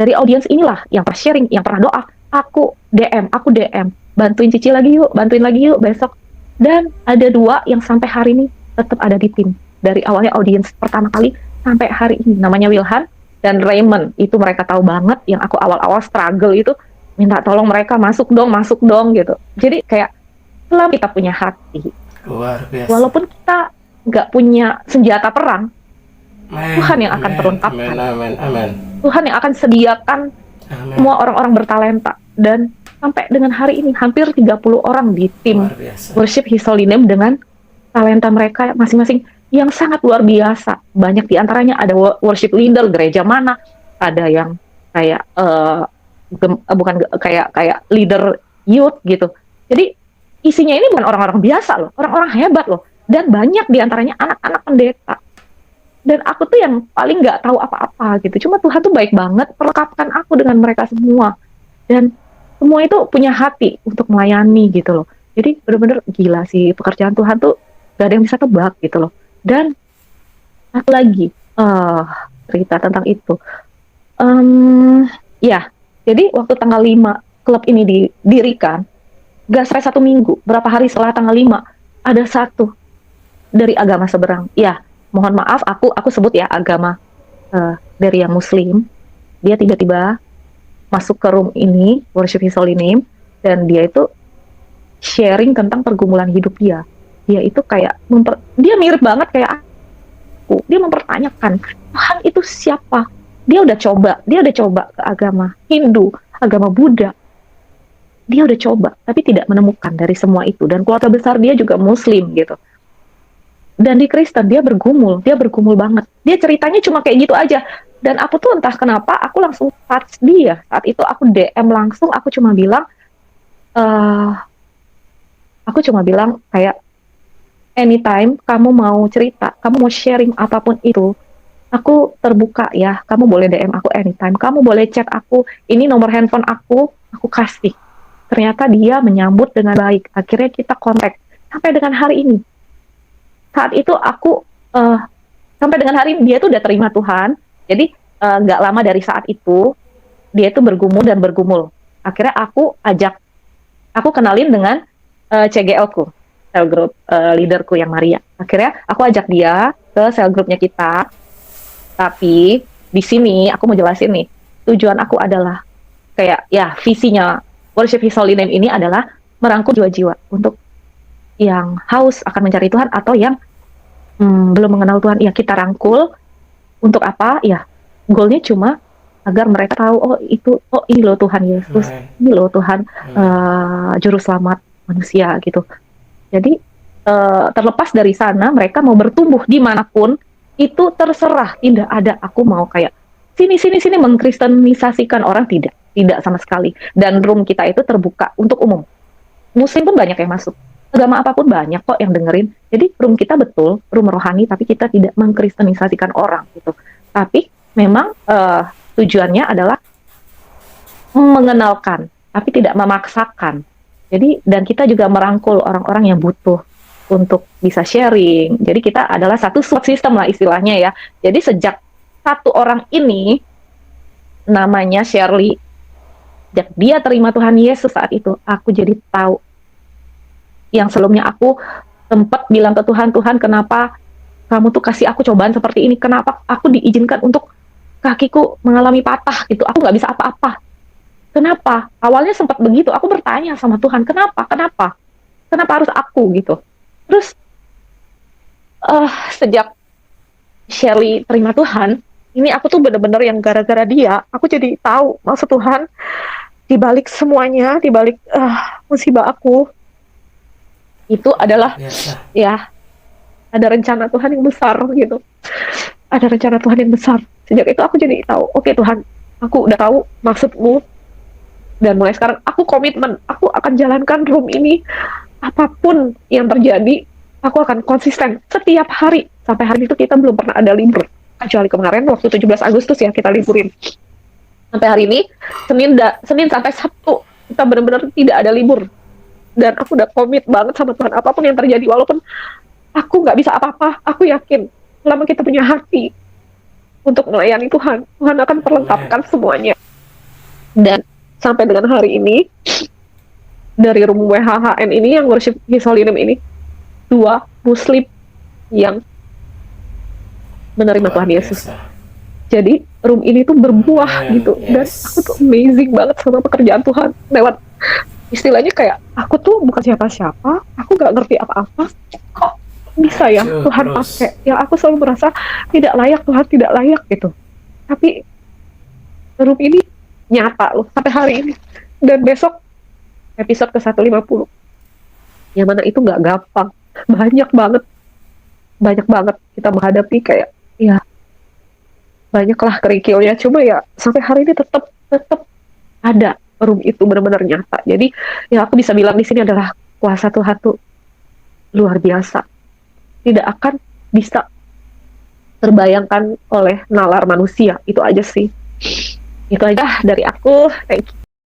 A: Dari audiens inilah yang pernah sharing, yang pernah doa, aku DM, bantuin Cici lagi yuk, bantuin lagi yuk besok. Dan ada 2 yang sampai hari ini tetap ada di tim. Dari awalnya audiens pertama kali sampai hari ini, namanya Wilhan dan Raymond. Itu mereka tahu banget yang aku awal-awal struggle itu, minta tolong mereka masuk dong gitu. Jadi kayak selama kita punya hati,
C: Luar biasa.
A: walaupun kita nggak punya senjata perang,
C: Amen,
A: Tuhan yang akan
C: amen,
A: perlengkapkan.
C: amen, amen,
A: Tuhan yang akan sediakan
C: amen.
A: semua orang-orang bertalenta. Dan sampai dengan hari ini hampir 30 orang di tim
C: Luar biasa.
A: Worship His Holy Name dengan talenta mereka masing-masing yang sangat luar biasa. Banyak diantaranya ada worship leader gereja mana, ada yang kayak bukan kayak leader youth gitu. Jadi isinya ini bukan orang-orang biasa loh, orang-orang hebat loh, dan banyak diantaranya anak-anak pendeta. Dan aku tuh yang paling nggak tahu apa-apa gitu. Cuma Tuhan tuh baik banget, perlengkapkan aku dengan mereka semua. Dan semua itu punya hati untuk melayani gitu loh. Jadi bener-bener gila sih, pekerjaan Tuhan tuh gak ada yang bisa tebak gitu loh. Dan satu lagi, cerita tentang itu. Ya, jadi waktu tanggal 5 klub ini didirikan, gak sampai 1 minggu, berapa hari setelah tanggal 5, ada satu dari agama seberang. Ya, mohon maaf, aku sebut ya agama dari yang Muslim. Dia tiba-tiba masuk ke room ini, Worship His Holy Name, dan dia itu sharing tentang pergumulan hidup dia. Dia itu kayak dia mirip banget kayak aku. Dia mempertanyakan, Tuhan itu siapa? Dia udah coba ke agama Hindu, agama Buddha. Dia udah coba, tapi tidak menemukan dari semua itu. Dan keluarga besar dia juga Muslim gitu. Dan di Kristen dia bergumul banget. Dia ceritanya cuma kayak gitu aja. Dan aku tuh entah kenapa aku langsung touch dia. Saat itu aku DM langsung, aku cuma bilang kayak anytime kamu mau cerita, kamu mau sharing apapun itu, aku terbuka ya. Kamu boleh DM aku anytime. Kamu boleh chat aku. Ini nomor handphone aku kasih. Ternyata dia menyambut dengan baik. Akhirnya kita kontak sampai dengan hari ini. Saat itu aku sampai dengan hari ini dia tuh udah terima Tuhan. Jadi nggak lama dari saat itu dia tuh bergumul. Akhirnya aku kenalin dengan CGL-ku, cell group leaderku yang Maria. Akhirnya aku ajak dia ke cell groupnya kita. Tapi di sini aku mau jelasin nih, tujuan aku adalah kayak ya visinya Worship His Holy Name ini adalah merangkul jiwa-jiwa untuk yang haus akan mencari Tuhan atau yang belum mengenal Tuhan. Ya kita rangkul untuk apa? Ya goalnya cuma agar mereka tahu ini loh Tuhan Yesus, ini loh Tuhan juru selamat manusia gitu. Jadi terlepas dari sana mereka mau bertumbuh dimanapun itu terserah. Tidak ada aku mau kayak sini mengkristenisasikan orang, tidak sama sekali. Dan room kita itu terbuka untuk umum. Muslim pun banyak yang masuk. Agama apapun banyak kok yang dengerin. Jadi room kita betul room rohani, tapi kita tidak mengkristenisasikan orang gitu. Tapi memang tujuannya adalah mengenalkan, tapi tidak memaksakan. Jadi dan kita juga merangkul orang-orang yang butuh untuk bisa sharing. Jadi kita adalah satu support system lah istilahnya ya. Jadi sejak satu orang ini namanya Shirley, sejak dia terima Tuhan Yesus saat itu, aku jadi tahu yang sebelumnya aku sempat bilang ke Tuhan, Tuhan kenapa kamu tuh kasih aku cobaan seperti ini? Kenapa aku diizinkan untuk kakiku mengalami patah gitu? Aku nggak bisa apa-apa. Kenapa? Awalnya sempat begitu. Aku bertanya sama Tuhan, kenapa harus aku gitu? Terus sejak Shirley terima Tuhan, ini aku tuh bener-bener yang gara-gara dia, aku jadi tahu maksud Tuhan dibalik semuanya, dibalik musibah aku. Itu adalah ya ada rencana Tuhan yang besar gitu. Ada rencana Tuhan yang besar. Sejak itu aku jadi tahu, oke Tuhan, aku udah tahu maksud-Mu. Dan mulai sekarang aku komitmen, aku akan jalankan room ini apapun yang terjadi, aku akan konsisten setiap hari. Sampai hari itu kita belum pernah ada libur. Kecuali kemarin waktu 17 Agustus ya kita liburin. Sampai hari ini Senin sampai Sabtu kita benar-benar tidak ada libur.
D: dan aku udah komit banget sama Tuhan. Apapun yang terjadi, walaupun aku nggak bisa apa-apa, aku yakin selama kita punya hati untuk melayani Tuhan, Tuhan akan perlengkapkan semuanya. Dan sampai dengan hari ini, dari room WHHN ini, yang worship His Holy Name ini, 2 Muslim yang menerima
C: Luar
D: Tuhan Yesus.
C: biasa.
D: Jadi room ini tuh berbuah
C: Amen.
D: gitu. Dan
C: Yes.
D: aku tuh amazing banget sama pekerjaan Tuhan. Lewat istilahnya kayak, aku tuh bukan siapa-siapa, aku gak ngerti apa-apa, kok bisa ya
C: Aduh,
D: Tuhan
C: terus.
D: pakai. Ya aku selalu merasa tidak layak, Tuhan tidak layak gitu. Tapi room ini nyata loh sampai hari ini. Dan besok episode ke 150, yang mana itu gak gampang. Banyak banget kita menghadapi, kayak ya banyaklah kerikilnya, cuma ya sampai hari ini tetap ada room itu benar-benar nyata. Jadi ya aku bisa bilang di sini adalah kuasa Tuhan tuh luar biasa, tidak akan bisa terbayangkan oleh nalar manusia. Itu aja sih, itu aja dari aku. Thank you.